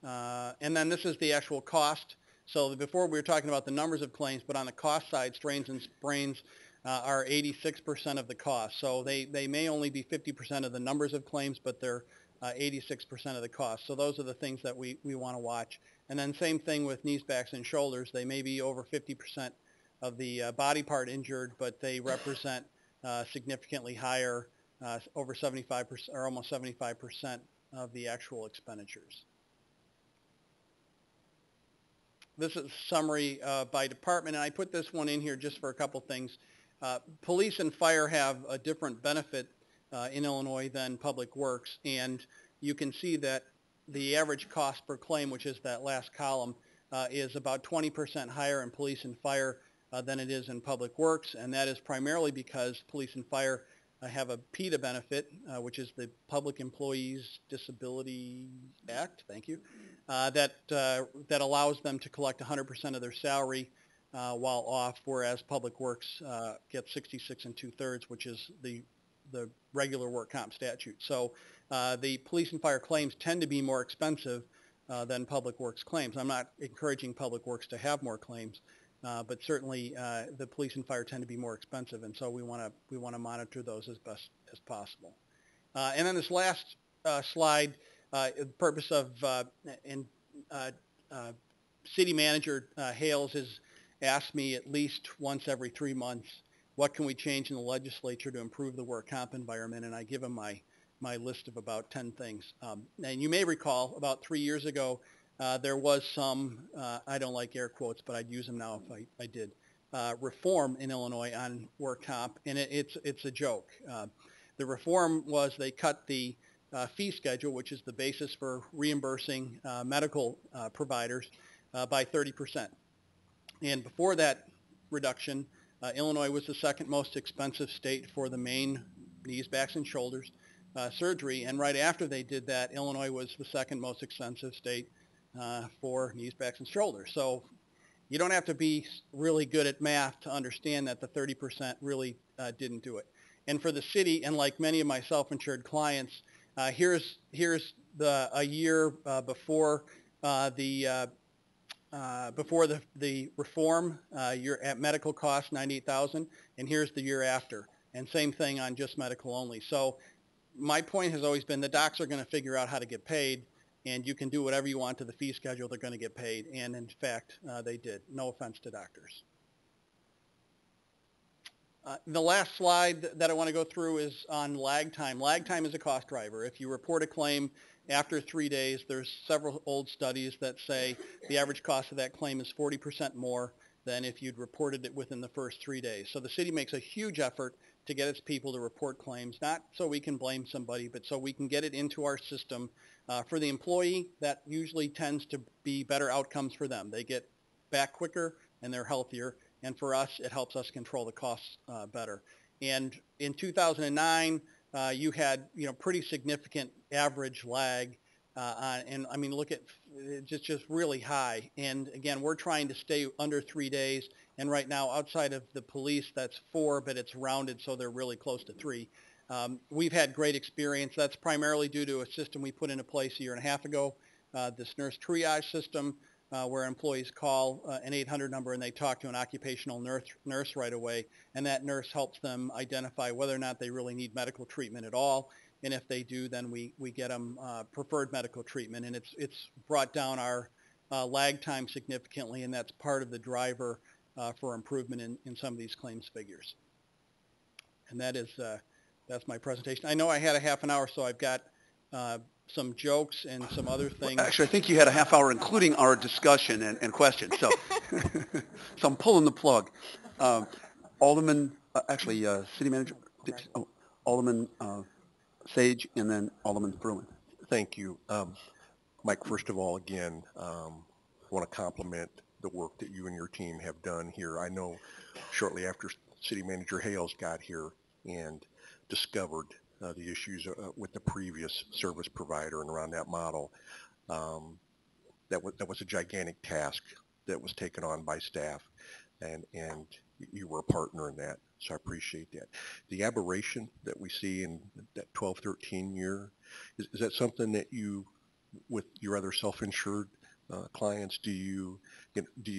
And then this is the actual cost. So before we were talking about the numbers of claims, but on the cost side, strains and sprains are 86% of the cost. So they may only be 50% of the numbers of claims, but they're 86% of the cost. So those are the things that we want to watch. And then same thing with knees, backs, and shoulders. They may be over 50% of the body part injured, but they represent significantly higher, over 75% or almost 75% of the actual expenditures. This is a summary by department, and I put this one in here just for a couple things. Police and fire have a different benefit in Illinois than Public Works, and you can see that the average cost per claim, which is that last column, is about 20% higher in police and fire than it is in Public Works, and that is primarily because police and fire have a PETA benefit, which is the Public Employees Disability Act, thank you, that allows them to collect 100% of their salary while off, whereas Public Works gets 66 2/3, which is the regular work comp statute. So the police and fire claims tend to be more expensive than Public Works claims. I'm not encouraging Public Works to have more claims, but certainly the police and fire tend to be more expensive, and so we want to monitor those as best as possible. And then this last slide, the purpose of City Manager Hales has asked me at least once every 3 months, what can we change in the legislature to improve the work comp environment? And I give him my list of about 10 things. And you may recall about 3 years ago, there was some, I don't like air quotes, but I'd use them now if I did, reform in Illinois on work comp, and it's a joke. The reform was they cut the fee schedule, which is the basis for reimbursing medical providers, by 30%. And before that reduction, Illinois was the second most expensive state for the main knees, backs, and shoulders surgery, and right after they did that, Illinois was the second most expensive state for knees, backs, and shoulders. So you don't have to be really good at math to understand that the 30% really didn't do it. And for the city, and like many of my self-insured clients, here's a year before the reform. You're at medical costs, $98,000, and here's the year after. And same thing on just medical only. So my point has always been the docs are going to figure out how to get paid, and you can do whatever you want to the fee schedule, they're going to get paid. And in fact, they did. No offense to doctors. The last slide that I want to go through is on lag time. Lag time is a cost driver. If you report a claim after 3 days, there's several old studies that say the average cost of that claim is 40% more than if you'd reported it within the first 3 days. So the city makes a huge effort to get its people to report claims, not so we can blame somebody, but so we can get it into our system. For the employee, that usually tends to be better outcomes for them. They get back quicker and they're healthier. And for us, it helps us control the costs better. And in 2009, you had pretty significant average lag, and I mean look at just really high. And again, we're trying to stay under 3 days. And right now, outside of the police, that's 4, but it's rounded, so they're really close to 3. We've had great experience. That's primarily due to a system we put into place a year and a half ago, this nurse triage system, where employees call an 800 number and they talk to an occupational nurse right away, and that nurse helps them identify whether or not they really need medical treatment at all. And if they do, then we get them preferred medical treatment, and it's brought down our lag time significantly, and that's part of the driver for improvement in some of these claims figures. And that's my presentation. I know I had a half an hour, so I've got some jokes and some other things. Well, actually, I think you had a half hour, including our discussion and questions. So, so I'm pulling the plug. Alderman, City Manager, Alderman Sage, and then Alderman Bruin. Thank you. Mike, first of all, again, I want to compliment the work that you and your team have done here. I know shortly after City Manager Hales got here and discovered the issues with the previous service provider and around that model, that was a gigantic task that was taken on by staff, and you were a partner in that, so I appreciate that. The aberration that we see in that 12-13 year, is that something that you, with your other self-insured clients, do you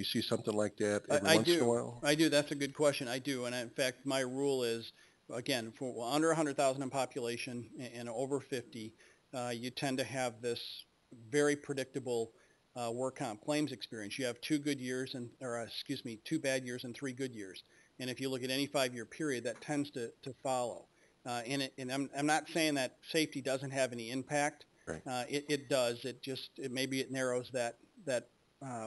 see something like that every once in a while? I do. That's a good question. I do, and in fact, my rule is, again, for under 100,000 in population and over 50, you tend to have this very predictable work comp claims experience. You have 2 bad years and 3 good years. And if you look at any 5-year period, that tends to follow. And I'm not saying that safety doesn't have any impact. Right. It does. Maybe it narrows that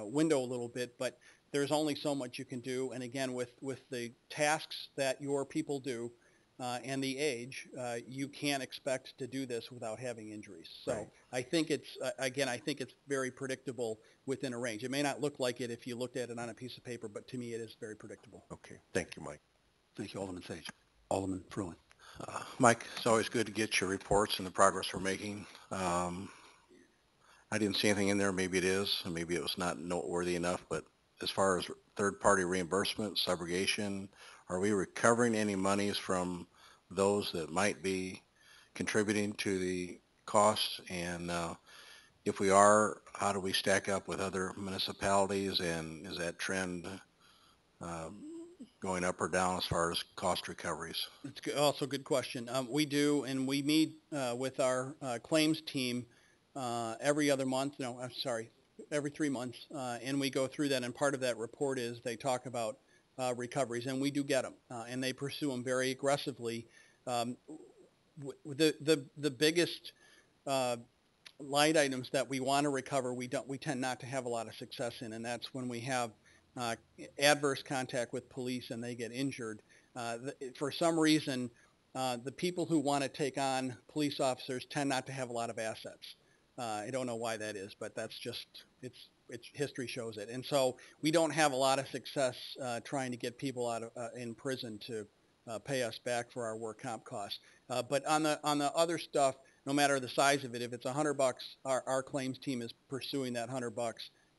window a little bit, but there's only so much you can do. And again, with the tasks that your people do and the age, you can't expect to do this without having injuries. So right. I think it's very predictable within a range. It may not look like it if you looked at it on a piece of paper, but to me it is very predictable. Okay. Thank you, Mike. Thank you, Alderman Sage. Alderman Fruin. Mike, it's always good to get your reports and the progress we're making. I didn't see anything in there. Maybe it is, and maybe it was not noteworthy enough, but as far as third-party reimbursement, subrogation, are we recovering any monies from those that might be contributing to the costs? And if we are, how do we stack up with other municipalities? And is that trend going up or down as far as cost recoveries? It's also a good question. We do, and we meet with our claims team every 3 months, and we go through that, and part of that report is they talk about recoveries, and we do get them, and they pursue them very aggressively. The biggest line items that we want to recover, we tend not to have a lot of success in, and that's when we have adverse contact with police and they get injured. For some reason, the people who want to take on police officers tend not to have a lot of assets. I don't know why that is, but that's just, it's history shows it. And so we don't have a lot of success trying to get people out of in prison to pay us back for our work comp costs. But on the other stuff, no matter the size of it, if it's $100, our claims team is pursuing that $100,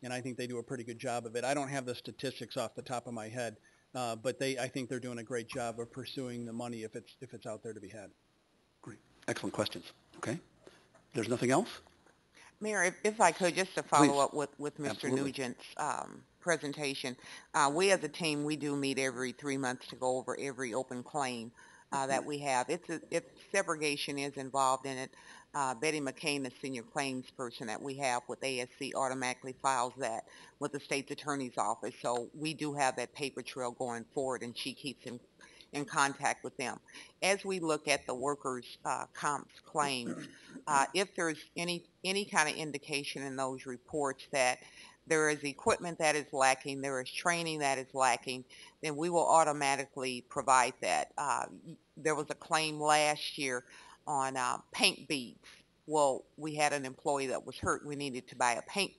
and I think they do a pretty good job of it. I don't have the statistics off the top of my head, but I think they're doing a great job of pursuing the money if it's out there to be had. Great. Excellent questions. Okay. There's nothing else? Mayor, if I could, just to follow Please. up with Mr. Absolutely. Nugent's presentation, we as a team, we do meet every 3 months to go over every open claim that we have. If segregation is involved in it, Betty McCain, the senior claims person that we have with ASC, automatically files that with the state's attorney's office. So we do have that paper trail going forward, and she keeps in contact with them. As we look at the workers' comp claims, if there's any kind of indication in those reports that there is equipment that is lacking, there is training that is lacking, then we will automatically provide that. There was a claim last year on paint beads. Well, we had an employee that was hurt. We needed to buy a paint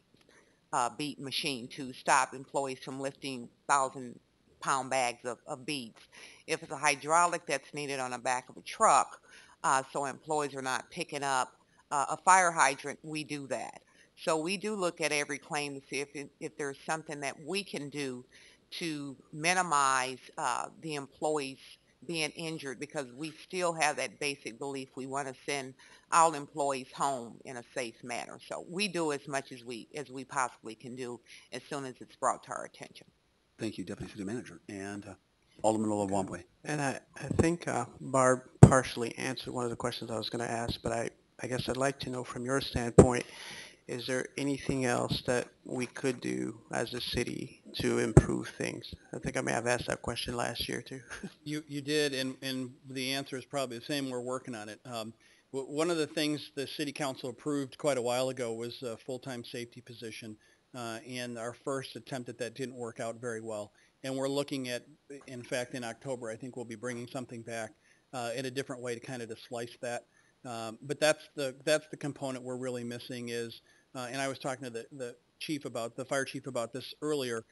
bead machine to stop employees from lifting 1,000-pound bags of beads. If it's a hydraulic that's needed on the back of a truck, so employees are not picking up a fire hydrant, we do that. So we do look at every claim to see if there's something that we can do to minimize the employees being injured, because we still have that basic belief we want to send all employees home in a safe manner. So we do as much as we possibly can do as soon as it's brought to our attention. Thank you, Deputy City Manager. And Alderman Olawamwe. And I think Barb partially answered one of the questions I was going to ask, but I guess I'd like to know from your standpoint, is there anything else that we could do as a city to improve things? I think I may have asked that question last year too. You did, and the answer is probably the same. We're working on it. One of the things the City Council approved quite a while ago was a full-time safety position, and our first attempt at that didn't work out very well. And we're looking at, in fact, in October, I think we'll be bringing something back in a different way to kind of to slice that. But that's the component we're really missing is, and I was talking to the fire chief about this earlier,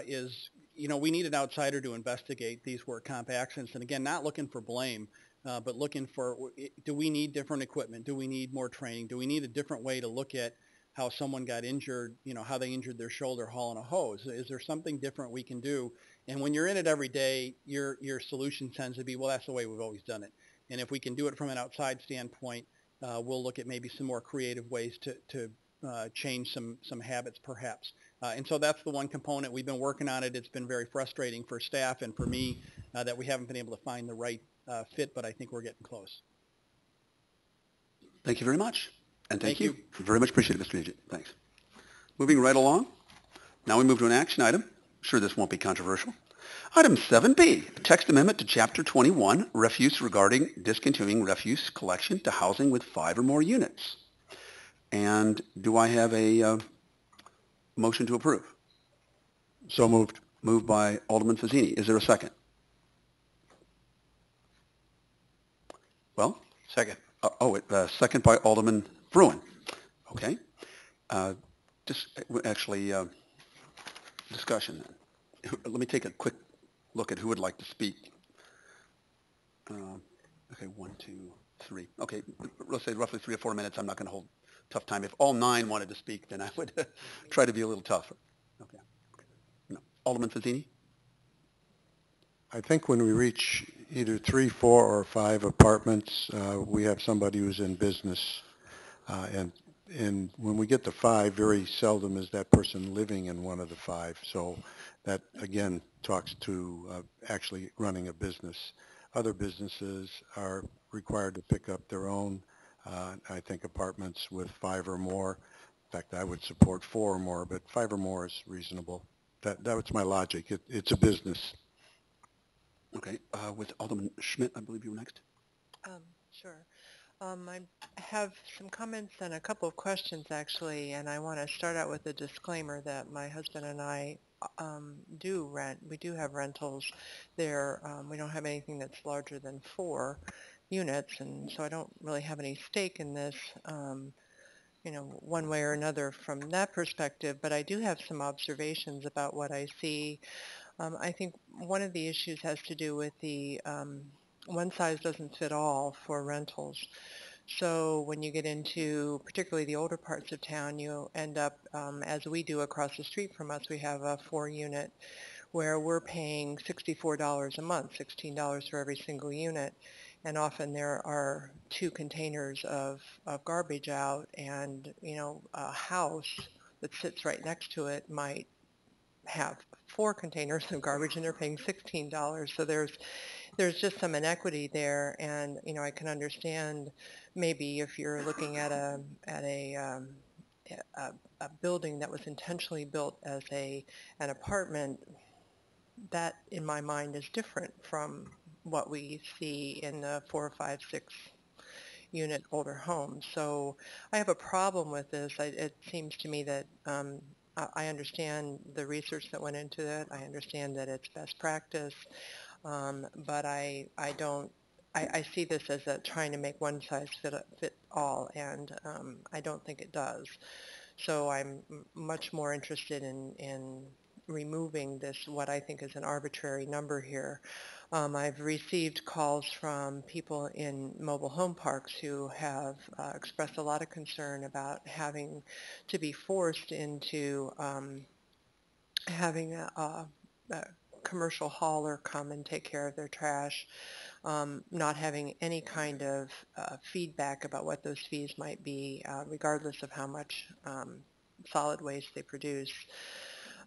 is, we need an outsider to investigate these work comp accidents. And again, not looking for blame, but looking for, do we need different equipment? Do we need more training? Do we need a different way to look at how someone got injured, how they injured their shoulder hauling a hose? Is there something different we can do? And when you're in it every day, your solution tends to be, well, that's the way we've always done it. And if we can do it from an outside standpoint, we'll look at maybe some more creative ways to change some habits perhaps. And so that's the one component. We've been working on it. It's been very frustrating for staff and for me that we haven't been able to find the right fit, but I think we're getting close. Thank you very much. And thank you. Very much appreciated, Mr. Agent. Thanks. Moving right along. Now we move to an action item. I'm sure this won't be controversial. Item 7B, text amendment to Chapter 21, refuse regarding discontinuing refuse collection to housing with 5 or more units. And do I have a motion to approve? So moved. Moved by Alderman Fazzini. Is there a second? Well? Second. Second by Alderman Bruin. Okay. Discussion then. Let me take a quick look at who would like to speak. Okay, 1, 2, 3. Okay, let's say roughly 3 or 4 minutes. I'm not going to hold tough time. If all 9 wanted to speak, then I would try to be a little tougher. Okay. No. Alderman Fazzini? I think when we reach either 3, 4, or 5 apartments, we have somebody who's in business. And when we get to 5, very seldom is that person living in one of the 5. So that, again, talks to actually running a business. Other businesses are required to pick up their own. I think apartments with 5 or more. In fact, I would support 4 or more, but 5 or more is reasonable. That's my logic. It's a business. Okay. With Alderman Schmidt, I believe you were next. Sure. I have some comments and a couple of questions, actually, and I want to start out with a disclaimer that my husband and I do rent. We do have rentals there. We don't have anything that's larger than 4 units, and so I don't really have any stake in this, one way or another from that perspective, but I do have some observations about what I see. I think one of the issues has to do with the one size doesn't fit all for rentals. So when you get into particularly the older parts of town, you end up, as we do across the street from us, we have a 4-unit where we're paying $64 a month, $16 for every single unit. And often there are 2 containers of garbage out, and a house that sits right next to it might have 4 containers of garbage and they're paying $16. So there's just some inequity there, and I can understand maybe if you're looking at a building that was intentionally built as an apartment, that in my mind is different from what we see in the 4, 5, 6 unit older homes. So I have a problem with this. It seems to me that I understand the research that went into it. I understand that it's best practice, but I see this as trying to make one size fit all, and I don't think it does. So I'm much more interested in removing this, what I think is an arbitrary number here. I've received calls from people in mobile home parks who have expressed a lot of concern about having to be forced into having a commercial hauler come and take care of their trash, not having any kind of feedback about what those fees might be, regardless of how much solid waste they produce.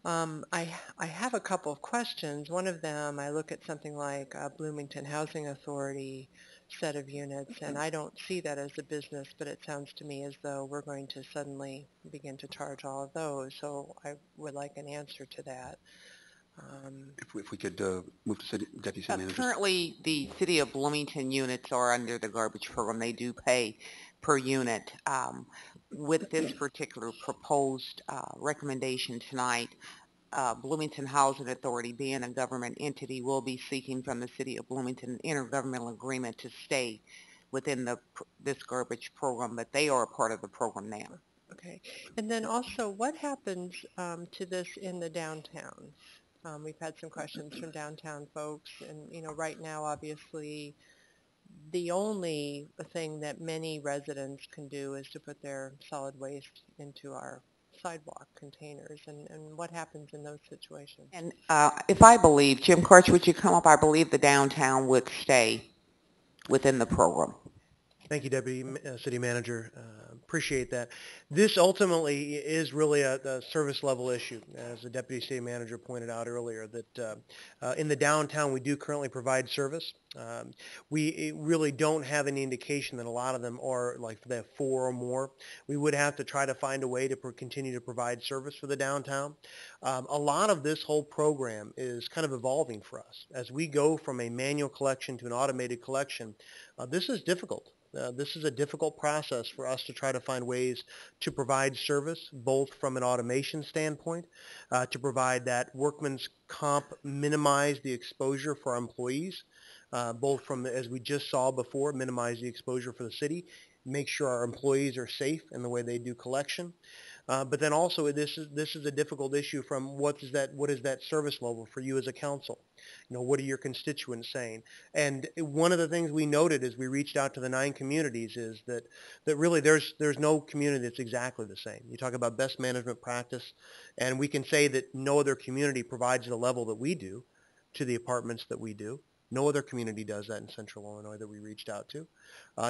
I have a couple of questions. One of them, I look at something like Bloomington Housing Authority set of units, and I don't see that as a business, but it sounds to me as though we're going to suddenly begin to charge all of those. So I would like an answer to that. If we could move to Deputy City Manager. Currently, the City of Bloomington units are under the garbage program. They do pay per unit. With this particular proposed recommendation tonight, Bloomington Housing Authority, being a government entity, will be seeking from the City of Bloomington an intergovernmental agreement to stay within this garbage program, but they are a part of the program now. Okay. And then also, what happens to this in the downtown? We've had some questions from downtown folks, and right now, obviously, the only thing that many residents can do is to put their solid waste into our sidewalk containers, and what happens in those situations? And if I believe, Jim Kirch, would you come up? I believe the downtown would stay within the program. Thank you, Deputy City Manager. Appreciate that. This ultimately is really a service level issue, as the Deputy City Manager pointed out earlier, that in the downtown we do currently provide service. We really don't have any indication that a lot of them are like they have 4 or more. We would have to try to find a way to continue to provide service for the downtown. A lot of this whole program is kind of evolving for us. As we go from a manual collection to an automated collection, this is difficult. This is a difficult process for us to try to find ways to provide service, both from an automation standpoint, to provide that workman's comp minimize the exposure for our employees, both from, as we just saw before, minimize the exposure for the city, make sure our employees are safe in the way they do collection. But then also this is a difficult issue from what is that service level for you as a council? What are your constituents saying? And one of the things we noted as we reached out to the 9 communities is that really there's no community that's exactly the same. You talk about best management practice, and we can say that no other community provides the level that we do to the apartments that we do. No other community does that in Central Illinois that we reached out to.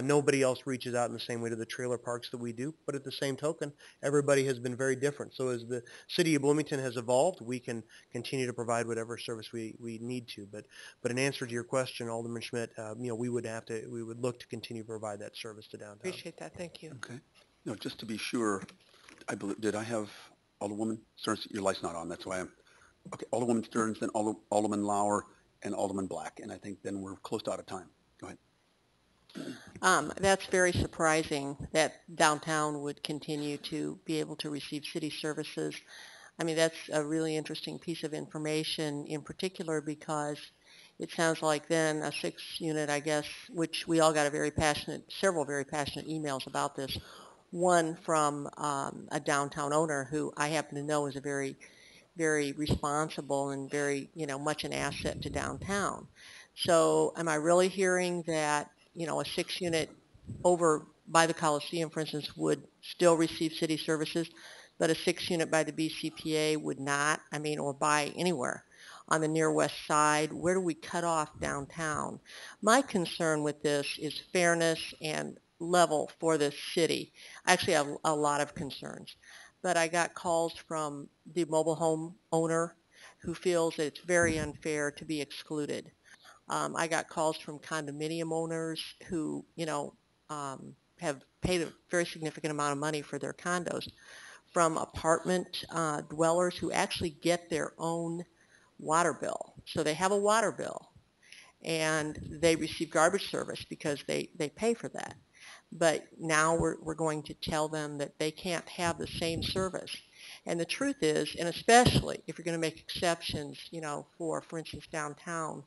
Nobody else reaches out in the same way to the trailer parks that we do, but at the same token, everybody has been very different. So as the City of Bloomington has evolved, we can continue to provide whatever service we need to. But in answer to your question, Alderman Schmidt, we would look to continue to provide that service to downtown. Appreciate that. Thank you. Okay. Just to be sure, did I have Alderwoman Stearns? Your light's not on, that's why I'm... Okay, Alderwoman Stearns, then Alderman Lauer, and Alderman Black, and I think then we're close to out of time. Go ahead. That's very surprising that downtown would continue to be able to receive city services. I mean, that's a really interesting piece of information, in particular because it sounds like then a 6-unit, I guess, which we all got several very passionate emails about this. One from a downtown owner who I happen to know is a very responsible and very, much an asset to downtown. So am I really hearing that, a 6-unit over by the Coliseum, for instance, would still receive city services, but a 6-unit by the BCPA would not, or by anywhere on the near west side? Where do we cut off downtown? My concern with this is fairness and level for the city. I actually have a lot of concerns. But I got calls from the mobile home owner who feels that it's very unfair to be excluded. I got calls from condominium owners who, have paid a very significant amount of money for their condos, from apartment dwellers who actually get their own water bill. So they have a water bill, and they receive garbage service because they pay for that. But now we're going to tell them that they can't have the same service. And the truth is, and especially if you're going to make exceptions, for instance, downtown,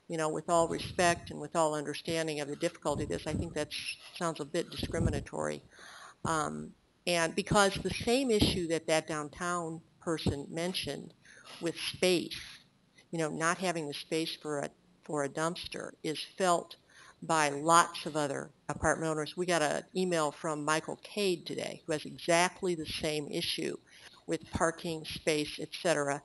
with all respect and with all understanding of the difficulty of this, I think that sounds a bit discriminatory. And because the same issue that downtown person mentioned with space, not having the space for a dumpster is felt by lots of other apartment owners. We got an email from Michael Cade today who has exactly the same issue with parking, space, etc.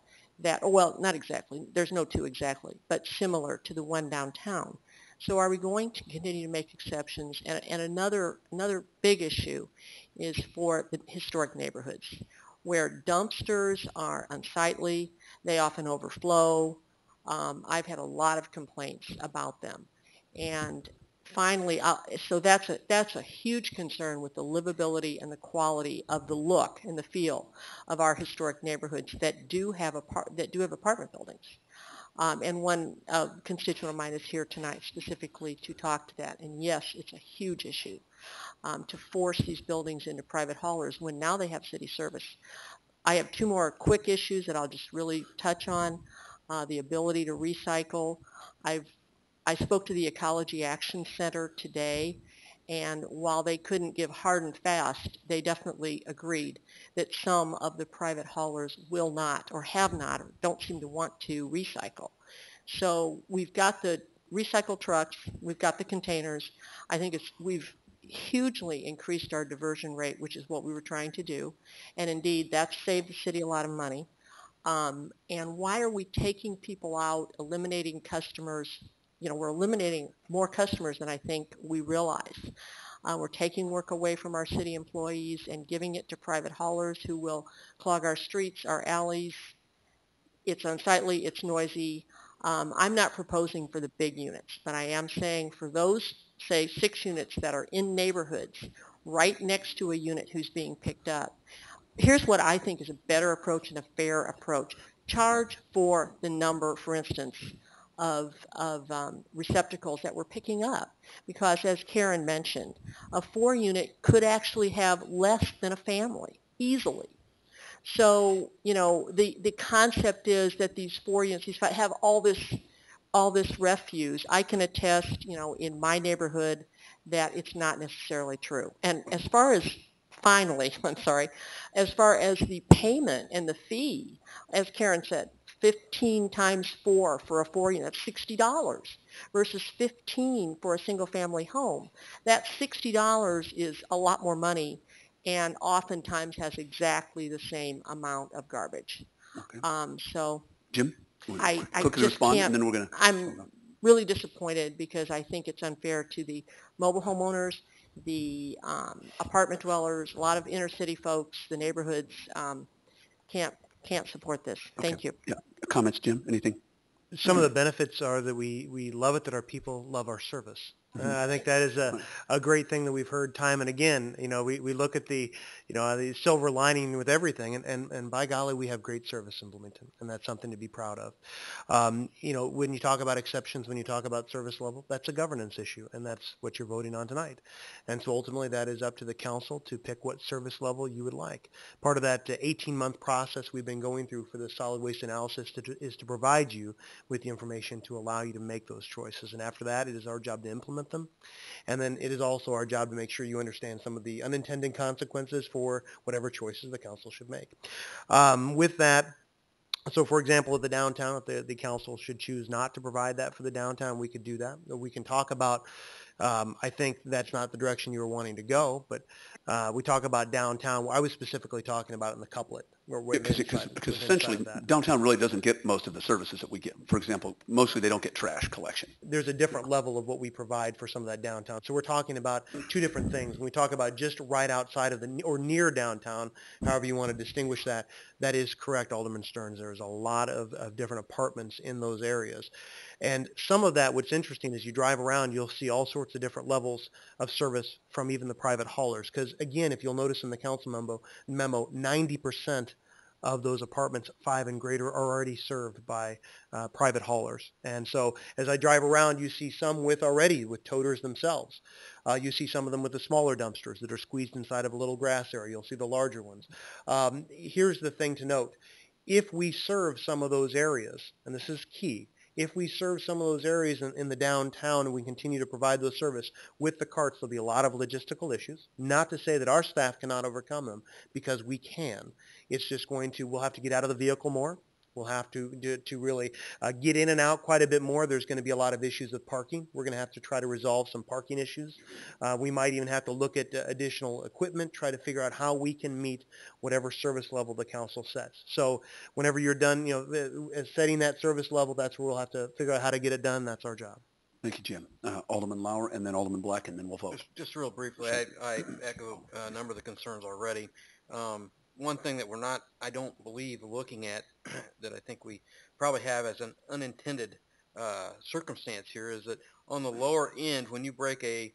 Well, not exactly, there's no two exactly, but similar to the one downtown. So are we going to continue to make exceptions? And another big issue is for the historic neighborhoods where dumpsters are unsightly, they often overflow. I've had a lot of complaints about them. And finally, so that's a huge concern with the livability and the quality of the look and the feel of our historic neighborhoods that do have apartment buildings. And one constituent of mine is here tonight specifically to talk to that. And yes, it's a huge issue to force these buildings into private haulers when now they have city service. I have two more quick issues that I'll just really touch on. The ability to recycle. I spoke to the Ecology Action Center today, and while they couldn't give hard and fast, they definitely agreed that some of the private haulers will not or have not or don't seem to want to recycle. So we've got the recycle trucks, we've got the containers. I think we've hugely increased our diversion rate, which is what we were trying to do, and indeed that's saved the city a lot of money. And why are we taking people out, eliminating customers? We're eliminating more customers than I think we realize. We're taking work away from our city employees and giving it to private haulers who will clog our streets, our alleys. It's unsightly, it's noisy. I'm not proposing for the big units, but I am saying for those, say, 6 units that are in neighborhoods right next to a unit who's being picked up. Here's what I think is a better approach and a fair approach. Charge for the number, for instance, of receptacles that we're picking up. Because as Karen mentioned, a 4-unit could actually have less than a family, easily. So, the concept is that these 4 units have all this refuse. I can attest, in my neighborhood that it's not necessarily true. And as far as as far as the payment and the fee, as Karen said, 15 times 4 for a 4-unit, that's $60 versus 15 for a single-family home. That $60 is a lot more money and oftentimes has exactly the same amount of garbage. Okay. So Jim, I quickly just respond, can't. and then we're going to. I'm really disappointed because I think it's unfair to the mobile homeowners, the apartment dwellers, a lot of inner city folks, the neighborhoods can't support this. Thank you. Yeah. Comments, Jim? Anything? Some of the benefits are that we love it, that our people love our service. I think that is a great thing that we've heard time and again. We look at the silver lining with everything, and by golly, we have great service in Bloomington, and that's something to be proud of. When you talk about exceptions, when you talk about service level, that's a governance issue, and that's what you're voting on tonight. And so ultimately, that is up to the council to pick what service level you would like. Part of that 18-month process we've been going through for the solid waste analysis is to provide you with the information to allow you to make those choices. And after that, it is our job to implement them. And then it is also our job to make sure you understand some of the unintended consequences for whatever choices the council should make. With that, so for example, at the downtown, if the council should choose not to provide that for the downtown, we could do that. We can talk about, I think that's not the direction you were wanting to go, but we talk about downtown. I was specifically talking about it in the couplet. Because essentially, downtown really doesn't get most of the services that we get. For example, mostly they don't get trash collection. There's a different level of what we provide for some of that downtown. So we're talking about two different things. When we talk about just right outside of or near downtown, however you want to distinguish that, that is correct, Alderman Stearns. There's a lot of different apartments in those areas. And some of that, what's interesting is you drive around, you'll see all sorts of different levels of service from even the private haulers. Because again, if you'll notice in the council memo, 90% of those apartments 5 and greater are already served by private haulers. And so as I drive around, you see some with toters themselves. You see some of them with the smaller dumpsters that are squeezed inside of a little grass area. You'll see the larger ones. Here's the thing to note. If we serve some of those areas, and this is key, if we serve some of those areas in the downtown and we continue to provide those service with the carts, there'll be a lot of logistical issues. Not to say that our staff cannot overcome them, because we can. It's just we'll have to get out of the vehicle more. We'll have to really get in and out quite a bit more. There's going to be a lot of issues with parking. We're going to have to try to resolve some parking issues. We might even have to look at additional equipment, try to figure out how we can meet whatever service level the council sets. So whenever you're done, setting that service level, that's where we'll have to figure out how to get it done. That's our job. Thank you, Jim. Alderman Lauer, and then Alderman Black, and then we'll vote. Just real briefly, I echo a number of the concerns already. One thing that we're not, I don't believe, looking at that I think we probably have as an unintended circumstance here is that on the lower end, when you break a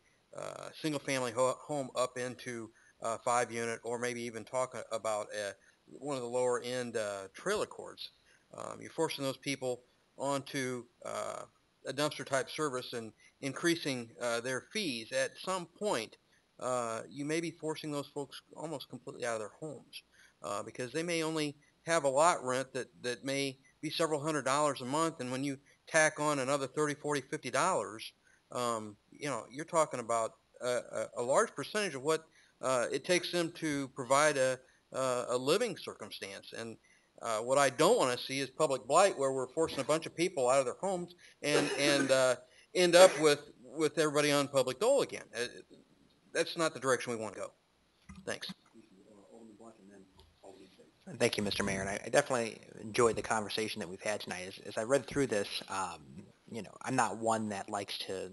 single-family home up into a 5-unit, or maybe even talk about one of the lower-end trailer courts, you're forcing those people onto a dumpster-type service and increasing their fees. At some point, you may be forcing those folks almost completely out of their homes because they may only have a lot rent that may be several $100s a month, and when you tack on another $30, $40, $50, you're talking about a large percentage of what it takes them to provide a living circumstance. And what I don't want to see is public blight, where we're forcing a bunch of people out of their homes and end up with everybody on public dole again. That's not the direction we want to go. Thanks. Thank you, Mr. Mayor. And I definitely enjoyed the conversation that we've had tonight. As I read through this, I'm not one that likes to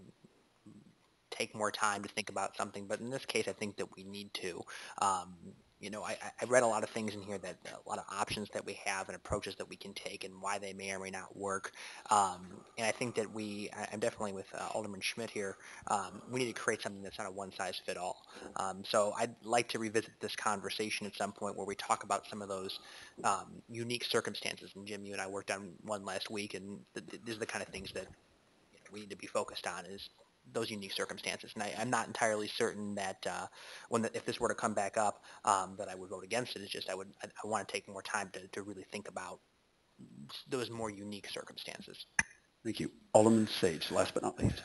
take more time to think about something, but in this case, I think that we need to. I read a lot of things in here, that a lot of options that we have and approaches that we can take and why they may or may not work. And I think that I'm definitely with Alderman Schmidt here. We need to create something that's not a one-size-fit-all. So I'd like to revisit this conversation at some point where we talk about some of those unique circumstances. And Jim, you and I worked on one last week, and these are the kind of things that we need to be focused on, is those unique circumstances. And I'm not entirely certain that if this were to come back up, that I would vote against it. It's just I want to take more time to really think about those more unique circumstances. Thank you. Alderman Sage, last but not least.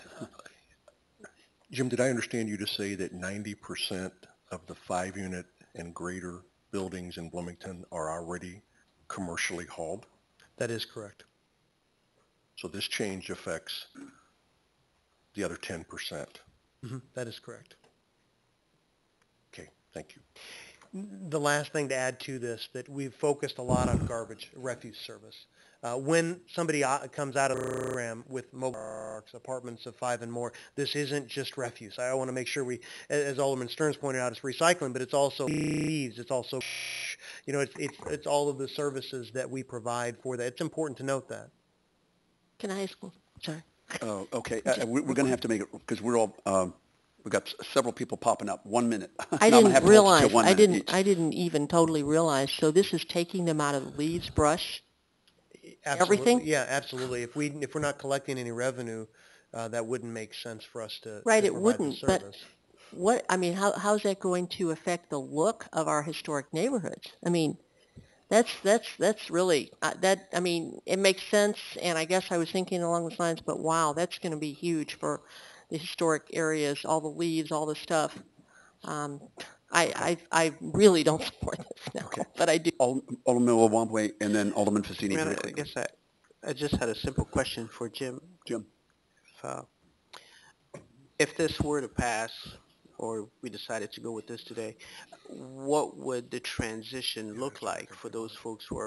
Jim, did I understand you to say that 90% of the 5-unit and greater buildings in Bloomington are already commercially hauled? That is correct. So this change affects the other 10%. Mm-hmm. That is correct. Okay, thank you. The last thing to add to this, that we've focused a lot on garbage refuse service. When somebody comes out of the program with mobile parks, apartments of 5 and more, this isn't just refuse. I want to make sure as Alderman Stearns pointed out, it's recycling, but it's also leaves. It's also, it's all of the services that we provide for that. It's important to note that. Can I ask? Sorry. Oh, okay. We're going to have to make it, because we're all, we've got several people popping up. 1 minute. I didn't realize. I didn't even totally realize. So this is taking them out of the leaves, brush, absolutely. Everything? Yeah, absolutely. If we're not collecting any revenue, that wouldn't make sense for us to right. To it wouldn't. But how's that going to affect the look of our historic neighborhoods? I mean, that's really it makes sense, and I guess I was thinking along those lines, but wow, that's going to be huge for the historic areas, all the leaves, all the stuff. I really don't support this now, okay. But I do. Alderman Milwaukee, and then Alderman Fassini. I guess I just had a simple question for Jim. Jim. If this were to pass, or we decided to go with this today, what would the transition look like for those folks who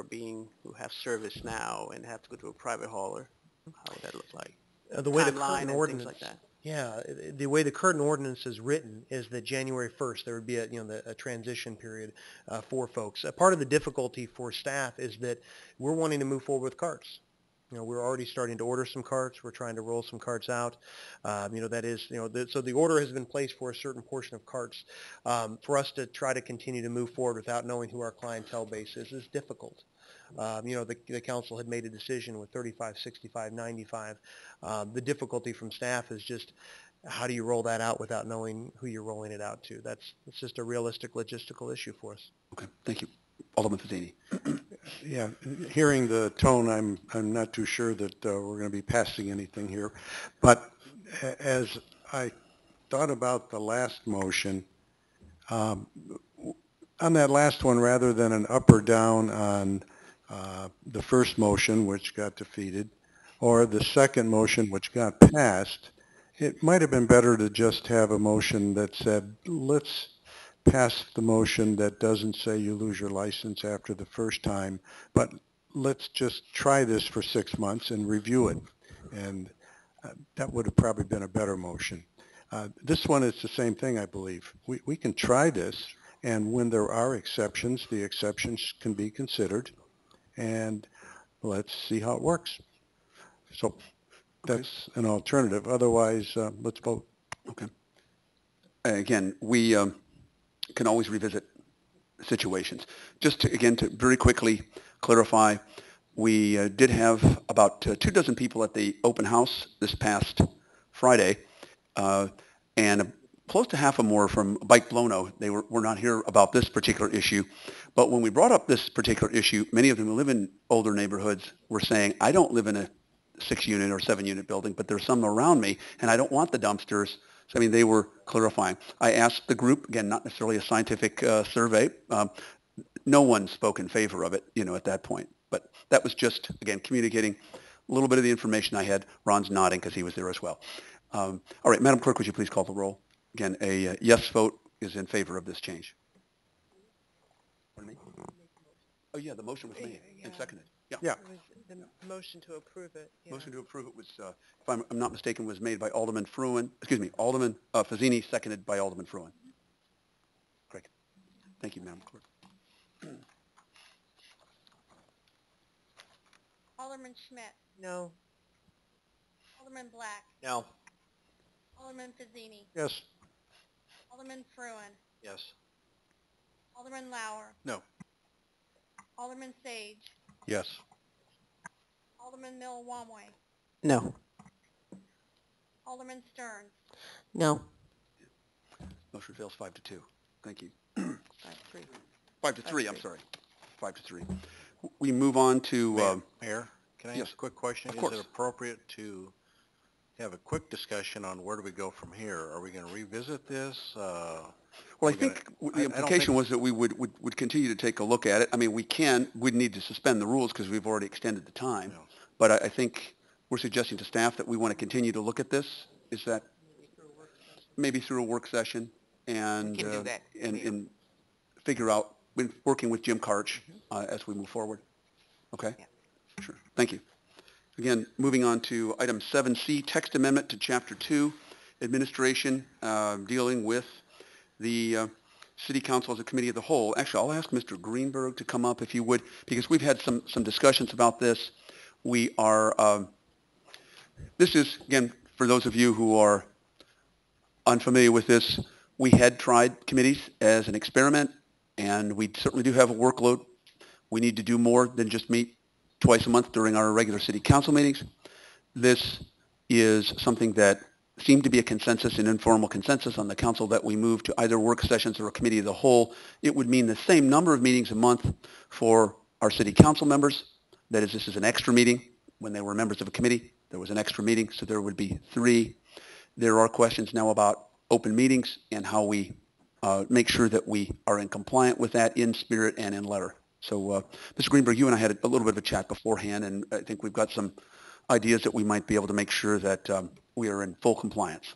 have service now and have to go to a private hauler? How would that look like? The way the Timeline current and ordinance, things like that. Yeah, the way the current ordinance is written is that January 1st there would be a transition period for folks. Part of the difficulty for staff is that we're wanting to move forward with carts. We're already starting to order some carts. We're trying to roll some carts out. That is, so the order has been placed for a certain portion of carts. For us to try to continue to move forward without knowing who our clientele base is difficult. The council had made a decision with 35, 65, 95. The difficulty from staff is just how do you roll that out without knowing who you're rolling it out to? It's just a realistic logistical issue for us. Okay, thank you. Alderman Fazzini. Yeah, hearing the tone, I'm not too sure that we're going to be passing anything here. But as I thought about the last motion, on that last one, rather than an up or down on the first motion, which got defeated, or the second motion, which got passed, it might have been better to just have a motion that said, let's pass the motion that doesn't say you lose your license after the first time, but let's just try this for 6 months and review it. And that would have probably been a better motion. This one is the same thing, I believe. We can try this, and when there are exceptions, the exceptions can be considered, and let's see how it works. So that's an alternative. Otherwise, let's vote. Okay. Again, we can always revisit situations. Just to very quickly clarify, we did have about 24 people at the open house this past Friday, and close to half of them were from Bike Blono. They were not here about this particular issue. But when we brought up this particular issue, many of them who live in older neighborhoods were saying, I don't live in a 6-unit or 7-unit building, but there's some around me, and I don't want the dumpsters. So, they were clarifying. I asked the group, again, not necessarily a scientific survey. No one spoke in favor of it, at that point. But that was just, again, communicating a little bit of the information I had. Ron's nodding because he was there as well. All right, Madam Clerk, would you please call the roll? Again, a yes vote is in favor of this change. Pardon me? Oh, yeah, the motion was made and seconded. Yeah. It was the motion to approve it. Yeah. Motion to approve it was, if I'm not mistaken, was made by Alderman Fazzini, seconded by Alderman Fruin. Great. Thank you, Madam Clerk. Alderman Schmidt. No. Alderman Black. No. Alderman Fazzini. Yes. Alderman Fruin. Yes. Alderman Lauer. No. Alderman Sage. Yes. Alderman Milwamway. No. Alderman Stearns. No. Motion fails 5-2. Thank you. 5-3. 5-3, I'm sorry. 5-3. We move on to... Mayor, can I yes. ask a quick question? Of course. Is it appropriate to have a quick discussion on where do we go from here? Are we going to revisit this? Well, I think the implication was that we would continue to take a look at it. We'd need to suspend the rules because we've already extended the time. No. But I think we're suggesting to staff that we want to continue to look at this. Is that maybe through a work session and, We can do that. and figure out, working with Jim Karch as we move forward. Okay? Yeah. Sure. Thank you. Again, moving on to item 7C, text amendment to Chapter 2, administration, dealing with the City Council as a committee of the whole. Actually, I'll ask Mr. Greenberg to come up if you would, because we've had some discussions about this. We are, this is, again, for those of you who are unfamiliar with this, we had tried committees as an experiment, and we certainly do have a workload. We need to do more than just meet twice a month during our regular city council meetings. This is something that seemed to be a consensus, an informal consensus on the council, that we move to either work sessions or a committee of the whole. It would mean the same number of meetings a month for our city council members. That is, this is an extra meeting. When they were members of a committee, there was an extra meeting, so there would be 3. There are questions now about open meetings and how we make sure that we are in compliant with that in spirit and in letter. So, Mr. Greenberg, you and I had a little bit of a chat beforehand, and I think we've got some ideas that we might be able to make sure that we are in full compliance.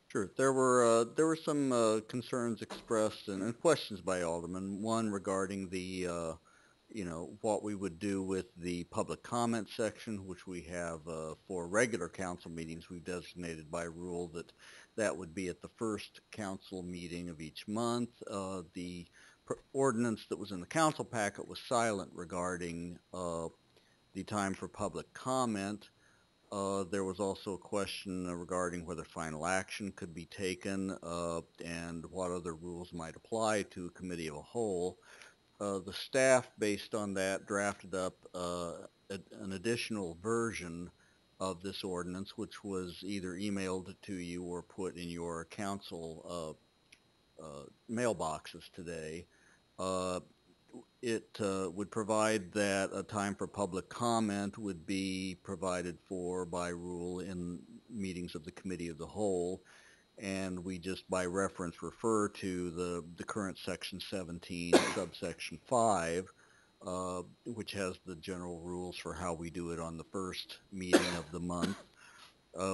Sure. There were some concerns expressed and questions by Alderman. One regarding the what we would do with the public comment section, which we have for regular council meetings. We've designated by rule that would be at the first council meeting of each month. The ordinance that was in the council packet was silent regarding the time for public comment. There was also a question regarding whether final action could be taken and what other rules might apply to a committee of a whole. The staff, based on that, drafted up an additional version of this ordinance, which was either emailed to you or put in your council mailboxes today. It would provide that a time for public comment would be provided for by rule in meetings of the Committee of the Whole, and we just by reference refer to the current Section 17, subsection 5, which has the general rules for how we do it on the first meeting of the month.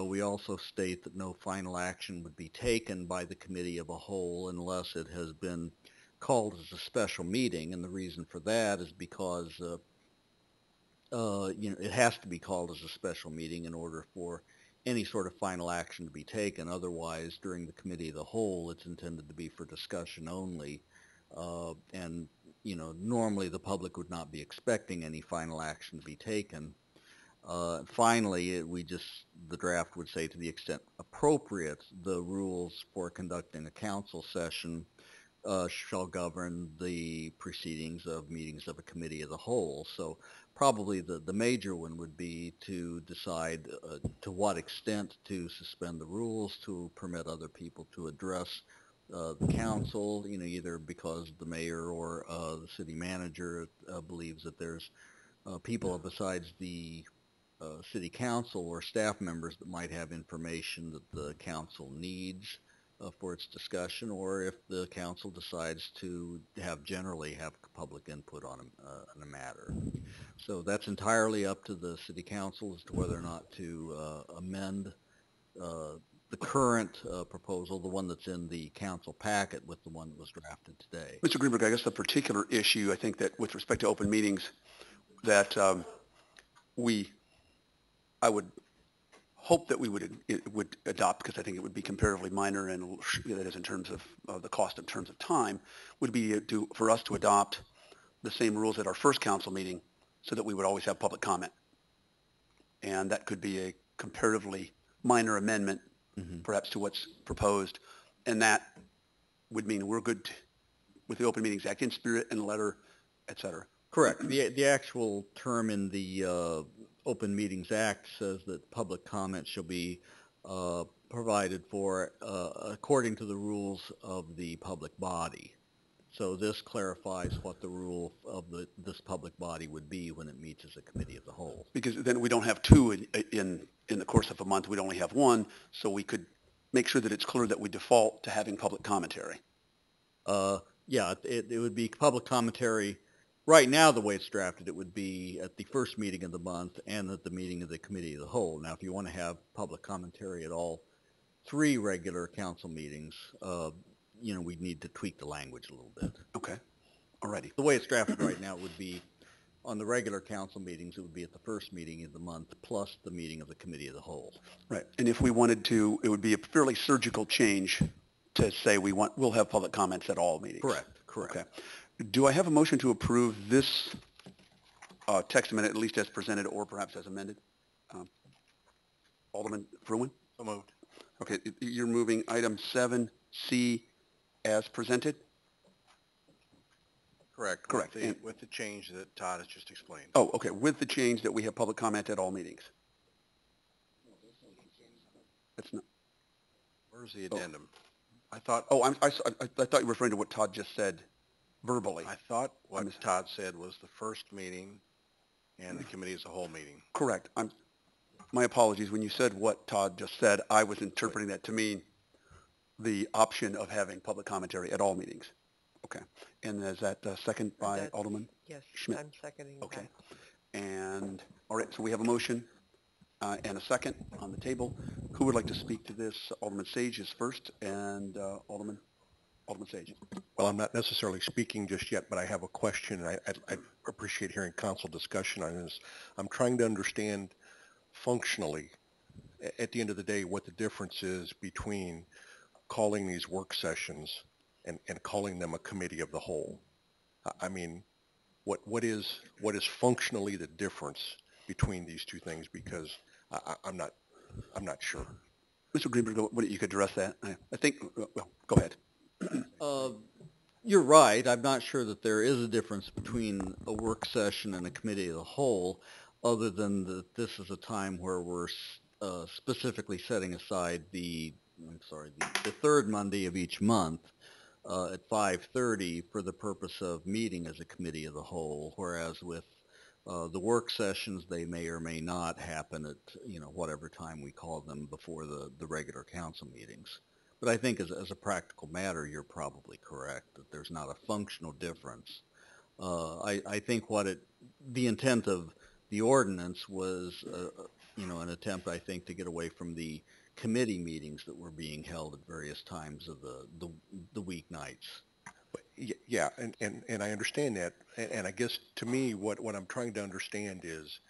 We also state that no final action would be taken by the Committee of a Whole unless it has been called as a special meeting, and the reason for that is because it has to be called as a special meeting in order for any sort of final action to be taken. Otherwise, during the Committee of the Whole, it's intended to be for discussion only, and normally the public would not be expecting any final action to be taken. Finally, the draft would say, to the extent appropriate, the rules for conducting a council session shall govern the proceedings of meetings of a committee of the whole. So probably the major one would be to decide to what extent to suspend the rules to permit other people to address the council, either because the mayor or the city manager believes that there's people besides the city council or staff members that might have information that the council needs for its discussion, or if the council decides to generally have public input on a matter. So that's entirely up to the city council as to whether or not to amend the current proposal, the one that's in the council packet, with the one that was drafted today. Mr. Greenberg, I guess the particular issue, I think that with respect to open meetings, that I would hope that we would adopt, because I think it would be comparatively minor, and that is in terms of the cost in terms of time, would be for us to adopt the same rules at our first council meeting, so that we would always have public comment. And that could be a comparatively minor amendment, perhaps, to what's proposed, and that would mean we're good with the Open Meetings Act in spirit and letter, et cetera. Correct. The actual term in the Open Meetings Act says that public comment shall be provided for according to the rules of the public body. So this clarifies what the rule of this public body would be when it meets as a committee of the whole. Because then we don't have two in the course of a month. We'd only have one, so we could make sure that it's clear that we default to having public commentary. Yeah, it would be public commentary. Right now, the way it's drafted, it would be at the first meeting of the month and at the meeting of the committee of the whole. Now, if you want to have public commentary at all three regular council meetings, we'd need to tweak the language a little bit. Okay. Alrighty. The way it's drafted right now, it would be on the regular council meetings, it would be at the first meeting of the month plus the meeting of the committee of the whole. Right. And if we wanted to, it would be a fairly surgical change to say we'll have public comments at all meetings. Correct. Okay. Do I have a motion to approve this text amendment, at least as presented, or perhaps as amended? Alderman Fruin? So moved. Okay, you're moving item 7C as presented? Correct. Correct. With the change that Todd has just explained. Oh, okay, with the change that we have public comment at all meetings. That's not. Where's the addendum? I thought. Oh, I thought you were referring to what Todd just said verbally. I thought what Todd said was the first meeting and the committee as a whole meeting. Correct. My apologies. When you said what Todd just said, I was interpreting that to mean the option of having public commentary at all meetings. Okay. And is that second by Alderman Schmidt? I'm seconding Okay. And, all right, so we have a motion and a second on the table. Who would like to speak to this? Alderman Sage is first, and Alderman Sage. Well, I'm not necessarily speaking just yet, but I have a question. I appreciate hearing council discussion on this. I'm trying to understand functionally, at the end of the day, what the difference is between calling these work sessions and calling them a committee of the whole. I mean, what is functionally the difference between these two things because I'm not sure. Mr. Greenberg, you could address that. I think, well, go ahead. You're right. I'm not sure that there is a difference between a work session and a committee of the whole, other than that this is a time where we're specifically setting aside the third Monday of each month at 5:30 for the purpose of meeting as a committee of the whole, whereas with the work sessions, they may or may not happen at, whatever time we call them before the regular council meetings. But I think as a practical matter, you're probably correct that there's not a functional difference. I think the intent of the ordinance was, an attempt, I think, to get away from the committee meetings that were being held at various times of the weeknights. Yeah, and I understand that, and I guess to me, what I'm trying to understand is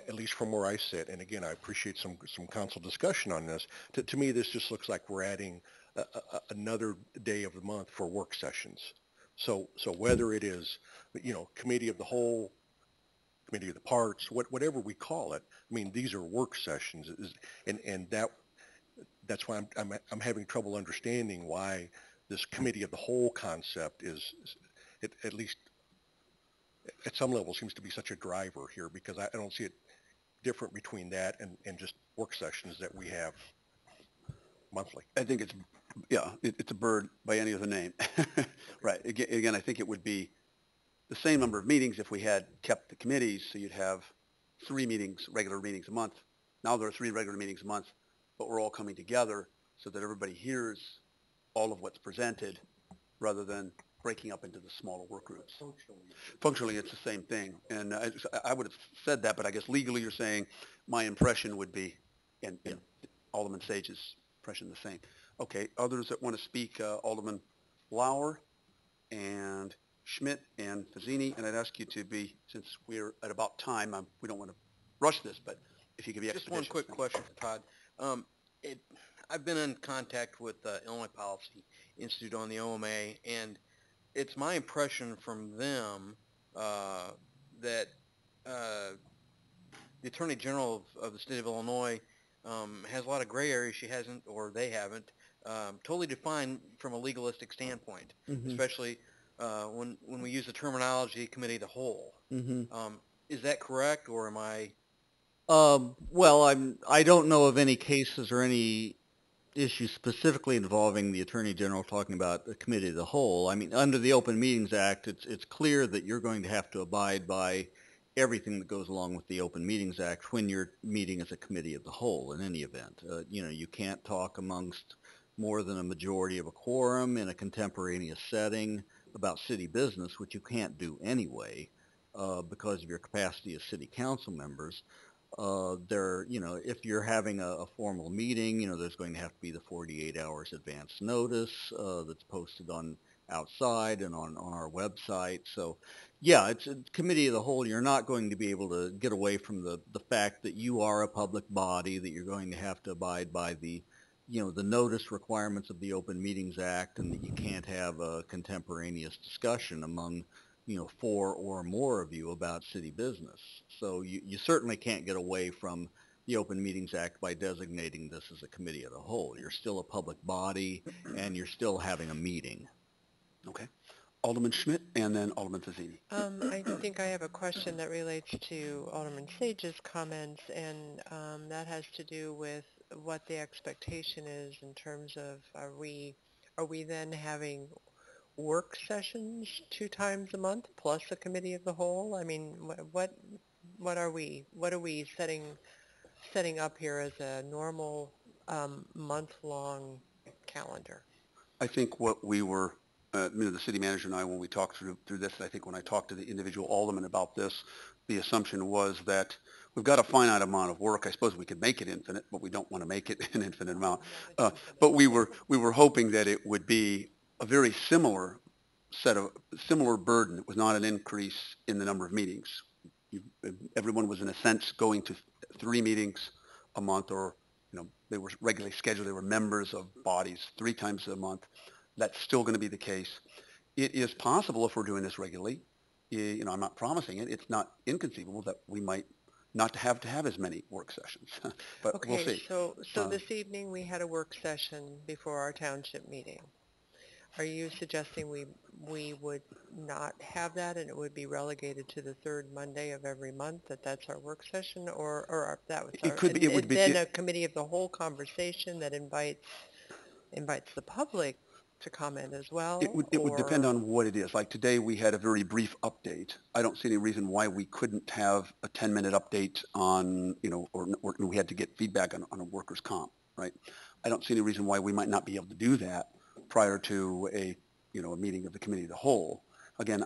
at least from where I sit, and again, I appreciate some council discussion on this. To me, this just looks like we're adding another day of the month for work sessions. So whether it is, committee of the whole, committee of the parts, whatever we call it, I mean, these are work sessions, and that's why I'm having trouble understanding why this committee of the whole concept is, at least at some level, seems to be such a driver here, because I don't see it different between that and just work sessions that we have monthly. I think it's a bird by any other name. Right. Again, I think it would be the same number of meetings if we had kept the committees, so you'd have 3 meetings, regular meetings a month. Now there are 3 regular meetings a month, but we're all coming together so that everybody hears all of what's presented rather than breaking up into the smaller work groups. Functionally, it's the same thing. And I would have said that, but I guess legally you're saying my impression would be, and Alderman Sage's impression the same. Okay, others that want to speak, Alderman Lauer and Schmidt and Fazzini, and I'd ask you to be, since we're at about time, we don't want to rush this, but if you could be expeditious. Just one quick question for Todd. I've been in contact with the Illinois Policy Institute on the OMA, and it's my impression from them that the Attorney General of the state of Illinois has a lot of gray areas she hasn't, or they haven't, totally defined from a legalistic standpoint, especially when we use the terminology committee of the whole. Is that correct, or am I? Well, I don't know of any cases or any issues specifically involving the Attorney General talking about the committee of the whole. I mean, under the Open Meetings Act, it's clear that you're going to have to abide by everything that goes along with the Open Meetings Act when you're meeting as a committee of the whole in any event. You can't talk amongst more than a majority of a quorum in a contemporaneous setting about city business, which you can't do anyway because of your capacity as city council members. If you're having a formal meeting, there's going to have to be the 48 hours advance notice that's posted on outside and on our website. So, yeah, it's a committee of the whole. You're not going to be able to get away from the fact that you are a public body, that you're going to have to abide by the notice requirements of the Open Meetings Act, and that you can't have a contemporaneous discussion among 4 or more of you about city business. So you certainly can't get away from the Open Meetings Act by designating this as a committee of the whole. You're still a public body, and you're still having a meeting. Okay. Alderman Schmidt, and then Alderman Fazzini. I think I have a question that relates to Alderman Sage's comments, and that has to do with what the expectation is in terms of are we then having work sessions 2 times a month plus a committee of the whole? I mean, what are we setting up here as a normal month-long calendar? I think what we were, the city manager and I, when we talked through this, I think when I talked to the individual aldermen about this, the assumption was that we've got a finite amount of work. I suppose we could make it infinite, but we don't want to make it an infinite amount. But we were hoping that it would be a very similar burden. It was not an increase in the number of meetings. Everyone was in a sense going to 3 meetings a month, or they were regularly scheduled. They were members of bodies 3 times a month. That's still going to be the case. It is possible, if we're doing this regularly, I'm not promising it. It's not inconceivable that we might not have to have as many work sessions, but we'll Okay, see. so this evening we had a work session before our township meeting. Are you suggesting we would not have that and it would be relegated to the third Monday of every month, that's our work session, or that was It could be, it would be, then a committee of the whole conversation that invites the public to comment as well? it would depend on what it is. Like today, we had a very brief update. I don't see any reason why we couldn't have a 10-minute update on, or we had to get feedback on a workers' comp, right? I don't see any reason why we might not be able to do that prior to a meeting of the committee of the whole. Again,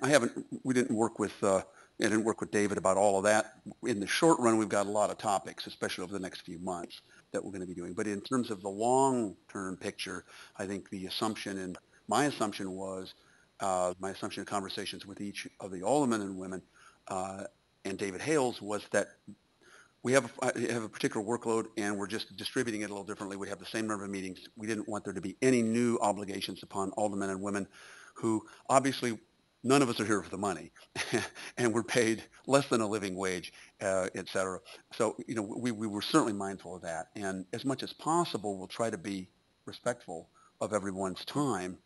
we didn't work with, I didn't work with David about all of that. In the short run, we've got a lot of topics, especially over the next few months, that we're going to be doing. But in terms of the long-term picture, I think the assumption, and my assumption was, my assumption of conversations with each of the aldermen and women and David Hales was that we have a particular workload and we're just distributing it a little differently. We have the same number of meetings. We didn't want there to be any new obligations upon aldermen and women who obviously none of us are here for the money and we're paid less than a living wage, et cetera. So, we were certainly mindful of that. And as much as possible, we'll try to be respectful of everyone's time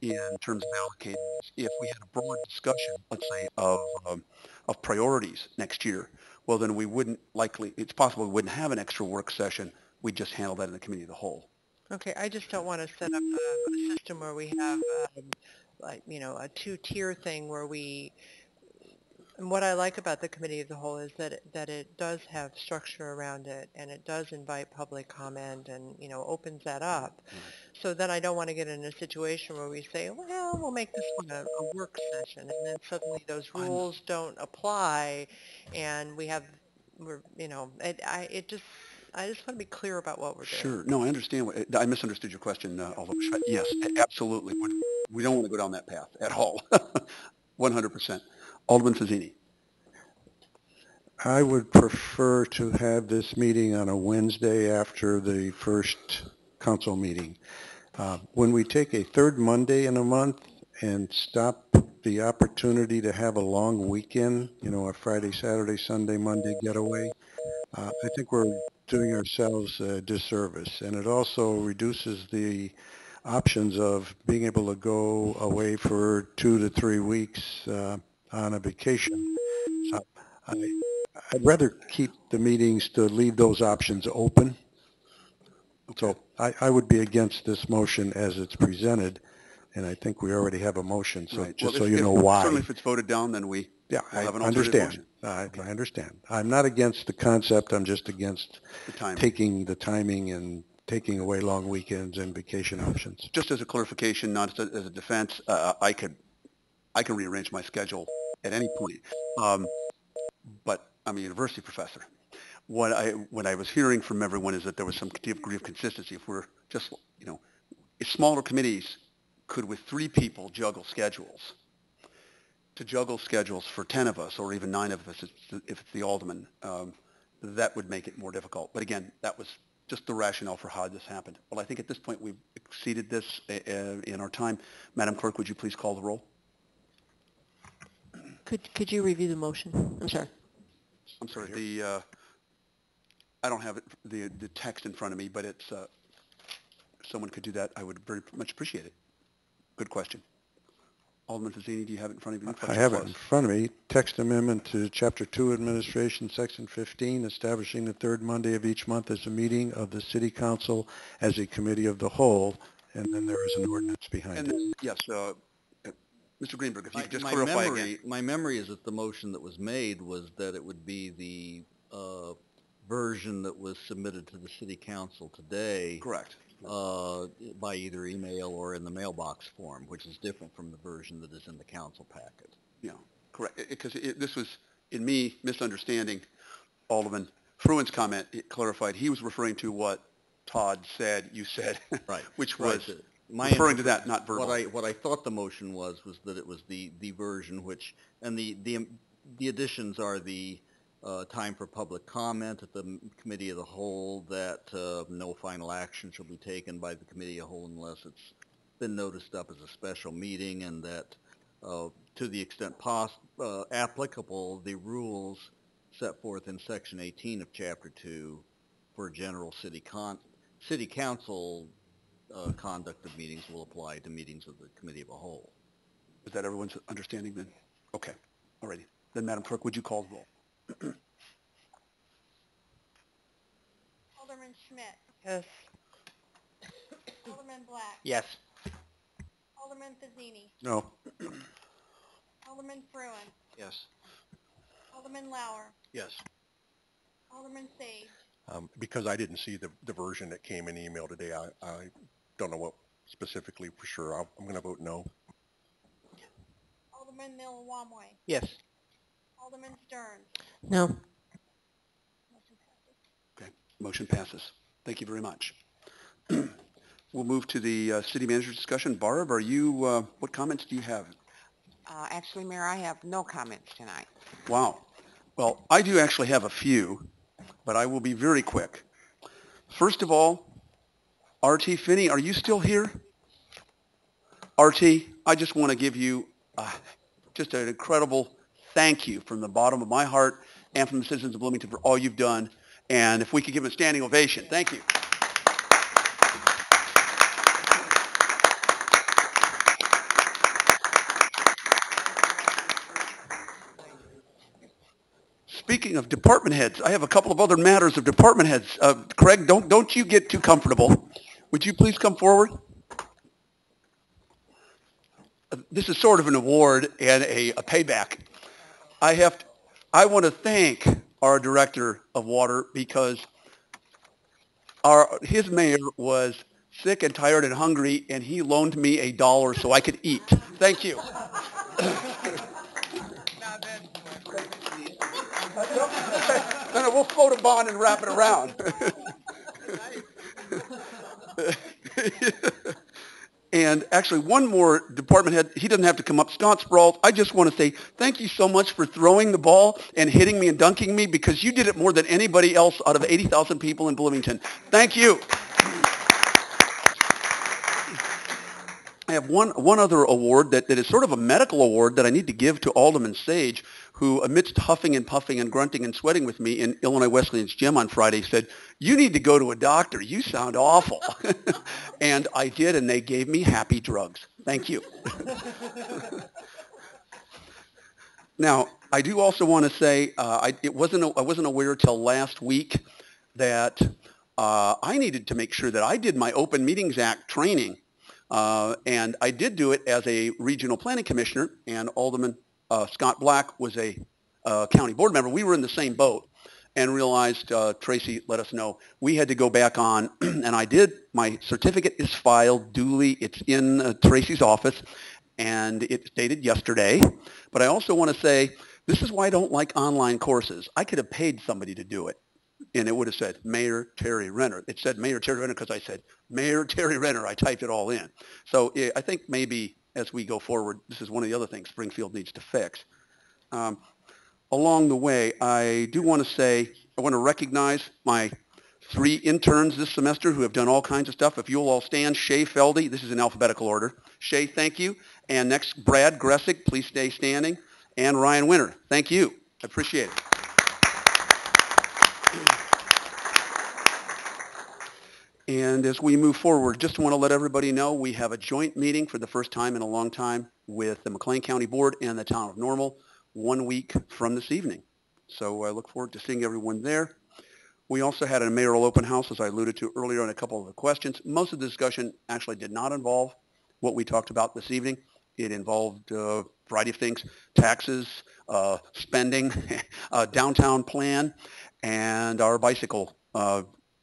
in terms of allocating this. If we had a broad discussion, let's say, of priorities next year, well, then we wouldn't it's possible we wouldn't have an extra work session. We'd just handle that in the committee of the whole. Okay, I just don't want to set up a system where we have a two-tier thing where and what I like about the committee of the whole is that it does have structure around it and it does invite public comment and, opens that up. So then I don't want to get in a situation where we say, well, we'll make this one a work session and then suddenly those rules don't apply and I just want to be clear about what we're doing. Sure. No, I understand. I misunderstood your question, Alderman Schmidt. Yes, absolutely. We don't want to go down that path at all. 100%. Alderman Fazzini. I would prefer to have this meeting on a Wednesday after the first council meeting. When we take a third Monday in a month and stop the opportunity to have a long weekend, a Friday, Saturday, Sunday, Monday getaway, I think we're doing ourselves a disservice. And it also reduces the options of being able to go away for 2 to 3 weeks on a vacation. So I'd rather keep the meetings to leave those options open. So I would be against this motion as it's presented, and I think we already have a motion, so right. just you know why. Certainly if it's voted down, then we'll have an understand. Motion. I understand. I'm not against the concept. I'm just against taking the timing and taking away long weekends and vacation options. Just as a clarification, not as a defense, I can rearrange my schedule at any point. But I'm a university professor. What I was hearing from everyone is that there was some degree of consistency. If we're just, smaller committees could, with 3 people, juggle schedules. To juggle schedules for 10 of us or even 9 of us, if it's the alderman, that would make it more difficult. But again, that was just the rationale for how this happened. Well, I think at this point we've exceeded this in our time. Madam Clerk, would you please call the roll? Could you review the motion? I'm sorry. I'm sorry. I don't have the text in front of me, but it's if someone could do that, I would very much appreciate it. Good question. Alderman Fazzini, do you have it in front of you? I have it in front of me. Text amendment to Chapter 2 Administration, Section 15, establishing the third Monday of each month as a meeting of the City Council as a committee of the whole, and then there is an ordinance behind it. Yes, Mr. Greenberg, if you could just clarify again. My memory is that the motion that was made was that it would be the version that was submitted to the City Council today. Correct. By either email or in the mailbox form, which is different from the version that is in the council packet. Yeah, correct. Because this was, in me, misunderstanding Alderman Fruin's comment. It clarified he was referring to what Todd said, you said, right, which was right. Referring to that, not verbal. What I thought the motion was that it was the version which, and the additions are the time for public comment at the committee of the whole, that no final action shall be taken by the committee of the whole unless it's been noticed up as a special meeting, and that to the extent applicable, the rules set forth in Section 18 of Chapter 2 for general city council conduct of meetings will apply to meetings of the committee of a whole. Is that everyone's understanding then? Okay, all righty. Then, Madam Clerk, would you call the roll? Alderman Schmidt. Yes. Alderman Black. Yes. Alderman Fazzini. No. Alderman Fruin. Yes. Alderman Lauer. Yes. Alderman Sage. Because I didn't see the version that came in email today, I don't know what specifically for sure. I'm going to vote no. Alderman Milwamway. Yes. Alderman Stearns. No. Motion passes. Okay, motion passes. Thank you very much. We'll move to the city manager discussion. Barb, are you, what comments do you have? Actually, Mayor, I have no comments tonight. Wow. Well, I do actually have a few, but I will be very quick. First of all, R.T. Finney, are you still here? R.T., I just want to give you just an incredible thank you from the bottom of my heart and from the citizens of Bloomington for all you've done. And if we could give him a standing ovation, thank you. Speaking of department heads, I have a couple of other matters of department heads. Craig, don't you get too comfortable. Would you please come forward? This is sort of an award and a payback. I want to thank our director of water because his mayor was sick and tired and hungry, and he loaned me $1 so I could eat. Thank you. Then we'll float a bond and wrap it around. And actually, one more department head, he doesn't have to come up. Scott Sproul, I just want to say thank you so much for throwing the ball and hitting me and dunking me because you did it more than anybody else out of 80,000 people in Bloomington. Thank you. I have one other award that is sort of a medical award that I need to give to Alderman Sage, who amidst huffing and puffing and grunting and sweating with me in Illinois Wesleyan's gym on Friday said, "You need to go to a doctor. You sound awful." And I did, and they gave me happy drugs. Thank you. Now, I do also want to say I wasn't aware till last week that I needed to make sure that I did my Open Meetings Act training. And I did do it as a regional planning commissioner, and Alderman Scott Black was a county board member. We were in the same boat and realized, Tracy let us know, we had to go back on, and I did. My certificate is filed duly. It's in Tracy's office, and it's dated yesterday. But I also want to say, this is why I don't like online courses. I could have paid somebody to do it. And it would have said Mayor Terry Renner. It said Mayor Terry Renner because I said Mayor Terry Renner. I typed it all in. So I think maybe as we go forward, this is one of the other things Springfield needs to fix. Along the way, I do want to say, I want to recognize my 3 interns this semester who have done all kinds of stuff. If you'll all stand, Shay Feldy, this is in alphabetical order. Shay, thank you. And next, Brad Gressick, please stay standing. And Ryan Winter, thank you. I appreciate it. And as we move forward, just want to let everybody know we have a joint meeting for the first time in a long time with the McLean County Board and the Town of Normal 1 week from this evening. So I look forward to seeing everyone there. We also had a mayoral open house, as I alluded to earlier in a couple of the questions. Most of the discussion actually did not involve what we talked about this evening. It involved a variety of things, taxes, spending, downtown plan, and our bicycle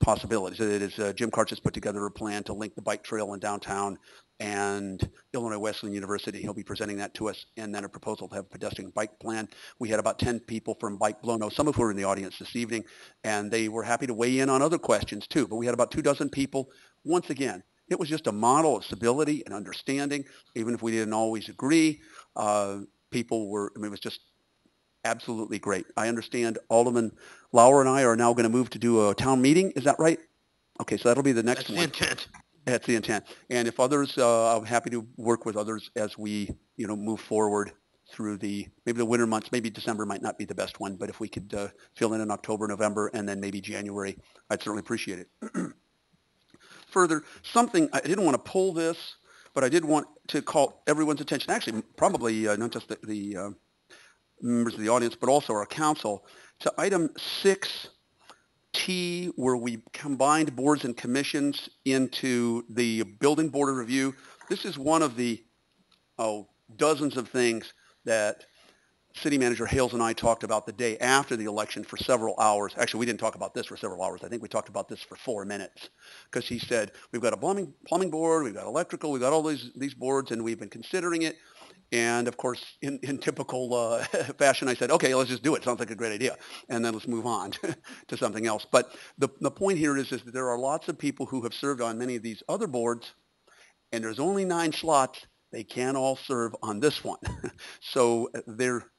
possibilities. It is Jim Karch has put together a plan to link the bike trail in downtown and Illinois Wesleyan University. He'll be presenting that to us, and then a proposal to have a pedestrian bike plan. We had about 10 people from Bike Blono, some of who are in the audience this evening, and they were happy to weigh in on other questions too. But we had about 24 people. Once again, it was just a model of civility and understanding, even if we didn't always agree. People were, I mean, it was just absolutely great. I understand Alderman Lauer and I are now going to move to do a town meeting. Is that right? Okay, so that'll be the next one. That's the intent. That's the intent. And if others, I'm happy to work with others as we, move forward through maybe the winter months. Maybe December might not be the best one, but if we could fill in October, November, and then maybe January, I'd certainly appreciate it. Further, something, I didn't want to pull this, but I did want to call everyone's attention, actually probably not just the members of the audience, but also our council, to item 6T, where we combined boards and commissions into the building board of review. This is one of the dozens of things that City Manager Hales and I talked about the day after the election for several hours. Actually, we didn't talk about this for several hours. I think we talked about this for 4 minutes, because he said, we've got a plumbing board, we've got electrical, we've got all these boards, and we've been considering it. And of course, in typical fashion, I said, okay, let's just do it. Sounds like a great idea. And then let's move on to something else. But the point here is that there are lots of people who have served on many of these other boards, and there's only 9 slots. They can't all serve on this one. So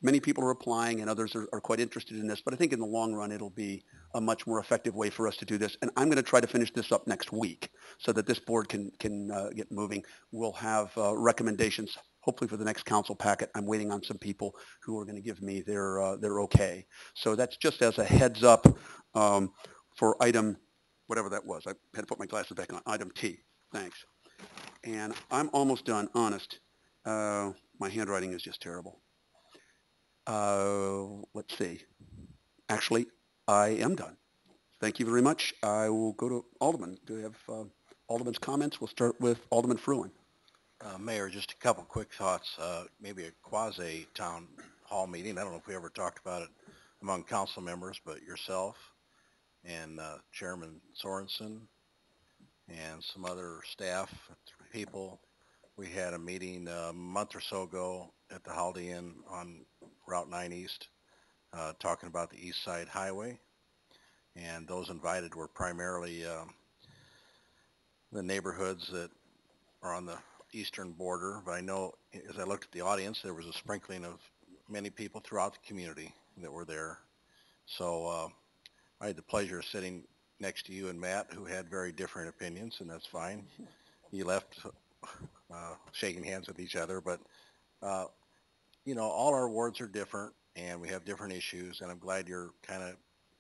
many people are applying, and others are quite interested in this. But I think in the long run, it'll be a much more effective way for us to do this. And I'm going to try to finish this up next week so that this board can get moving. We'll have recommendations, hopefully for the next council packet. I'm waiting on some people who are going to give me their okay. So that's just as a heads up for item, whatever that was. I had to put my glasses back on. Item T. Thanks. And I'm almost done, honest. My handwriting is just terrible. Let's see. Actually, I am done. Thank you very much. I will go to Alderman. Do we have Alderman's comments? We'll start with Alderman Fruin. Mayor, just a couple quick thoughts. Maybe a quasi-town hall meeting. I don't know if we ever talked about it among council members, but yourself and Chairman Sorensen and some other staff, people. We had a meeting a month or so ago at the Holiday Inn on Route 9 East talking about the East Side Highway. And those invited were primarily the neighborhoods that are on the eastern border. But I know as I looked at the audience, there was a sprinkling of many people throughout the community that were there. So I had the pleasure of sitting next to you and Matt, who had very different opinions, and that's fine. You left shaking hands with each other, but all our wards are different, and we have different issues, and I'm glad you're kind of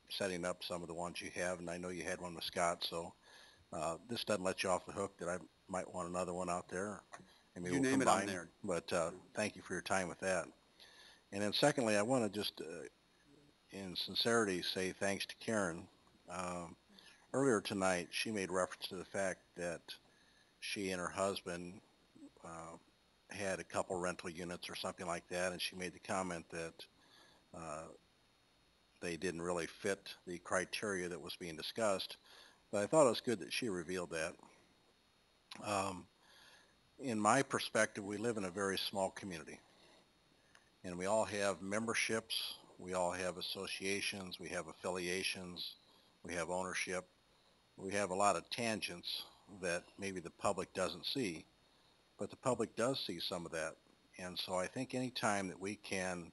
setting up some of the ones you have, and I know you had one with Scott, so this doesn't let you off the hook that I might want another one out there. And maybe You we'll name it, combine, I'm there. But thank you for your time with that. And then secondly, I want to just, in sincerity, say thanks to Karen. Earlier tonight, she made reference to the fact that she and her husband had a couple rental units or something like that, and she made the comment that they didn't really fit the criteria that was being discussed. But I thought it was good that she revealed that. In my perspective, we live in a very small community, and we all have memberships, we all have associations, we have affiliations, we have ownership. We have a lot of tangents that maybe the public doesn't see, but the public does see some of that. And so I think any time that we can,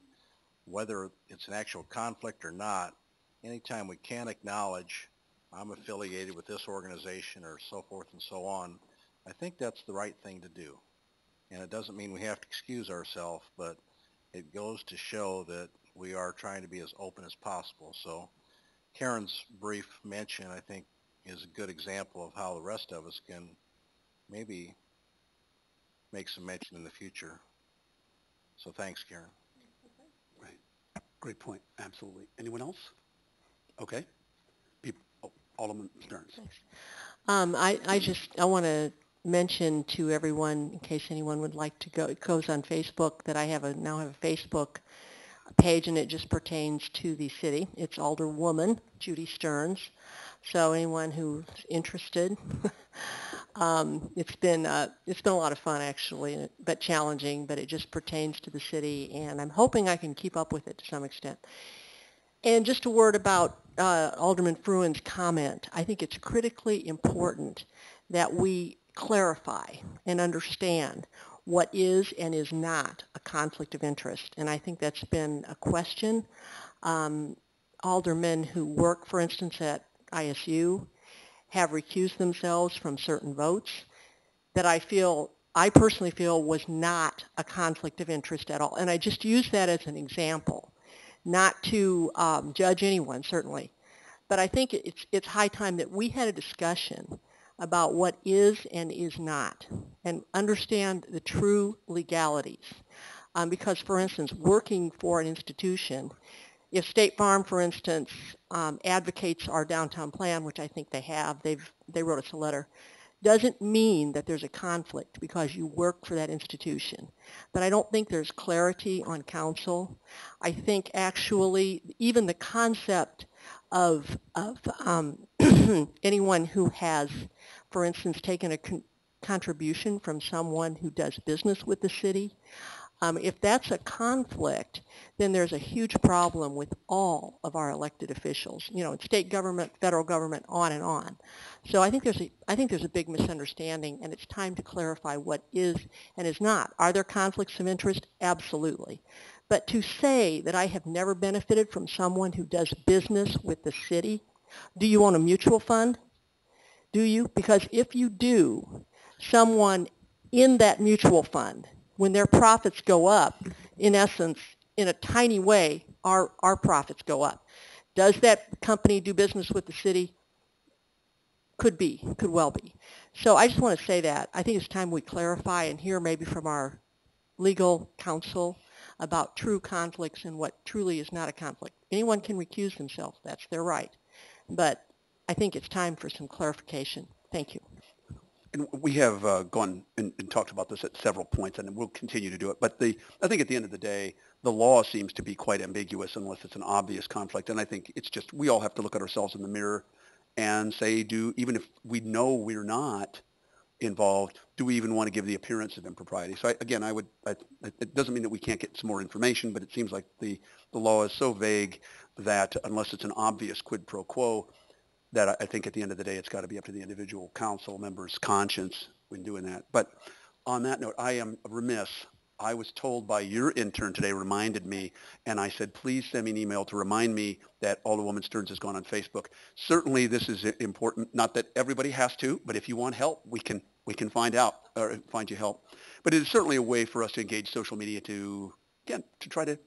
whether it's an actual conflict or not, anytime we can acknowledge I'm affiliated with this organization or so forth and so on, I think that's the right thing to do. And it doesn't mean we have to excuse ourselves, but it goes to show that we are trying to be as open as possible. So Karen's brief mention, I think, is a good example of how the rest of us can maybe make some mention in the future. So thanks, Karen. Right. Great point. Absolutely. Anyone else? Okay. Alderman Stearns. I want to mention to everyone, in case anyone would like to go, it goes on Facebook, that I now have a Facebook page, and it just pertains to the city. It's Alderwoman Judy Stearns. So anyone who's interested, it's been a lot of fun actually, but challenging. But it just pertains to the city, and I'm hoping I can keep up with it to some extent. And just a word about Alderman Fruin's comment. I think it's critically important that we clarify and understand what is and is not a conflict of interest. And I think that's been a question. Aldermen who work, for instance, at ISU have recused themselves from certain votes that I personally feel was not a conflict of interest at all. And I just use that as an example, not to judge anyone, certainly. But I think it's high time that we had a discussion about what is and is not, and understand the true legalities. Because, for instance, working for an institution, if State Farm, for instance, advocates our downtown plan, which I think they have, they wrote us a letter, doesn't mean that there's a conflict because you work for that institution. But I don't think there's clarity on council. I think actually even the concept of anyone who has, for instance, taken a contribution from someone who does business with the city, if that's a conflict, then there's a huge problem with all of our elected officials, state government, federal government, on and on. So I think there's a big misunderstanding, and it's time to clarify what is and is not. Are there conflicts of interest? Absolutely. But to say that I have never benefited from someone who does business with the city, do you own a mutual fund? Do you? Because if you do, someone in that mutual fund, when their profits go up, in essence, in a tiny way, our profits go up. Does that company do business with the city? Could be, could well be. So I just want to say that. I think it's time we clarify and hear maybe from our legal counsel about true conflicts and what truly is not a conflict. Anyone can recuse themselves. That's their right. But I think it's time for some clarification. Thank you. And we have gone and talked about this at several points, and we'll continue to do it. But I think at the end of the day, the law seems to be quite ambiguous unless it's an obvious conflict. And I think it's just we all have to look at ourselves in the mirror and say, even if we know we're not involved, do we even want to give the appearance of impropriety? So it doesn't mean that we can't get some more information, but it seems like the law is so vague that unless it's an obvious quid pro quo, that I think at the end of the day, it's got to be up to the individual council member's conscience when doing that. But on that note, I am remiss. I was told by your intern today, reminded me, and I said, please send me an email to remind me that Alderwoman Stearns has gone on Facebook. Certainly this is important, not that everybody has to, but if you want help, we can find out or find you help. But it is certainly a way for us to engage social media to try to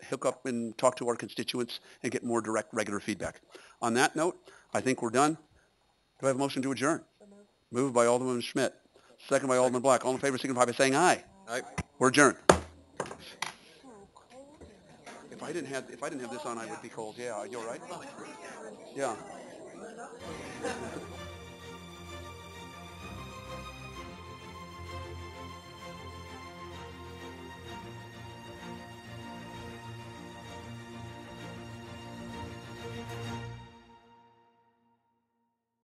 hook up and talk to our constituents and get more direct, regular feedback. On that note, I think we're done. Do I have a motion to adjourn? Moved by Alderman Schmidt, second by Alderman Black. All in favor, signify by saying aye. Aye. We're adjourned. If I didn't have this on, I would be cold. Yeah, are you all right? Yeah.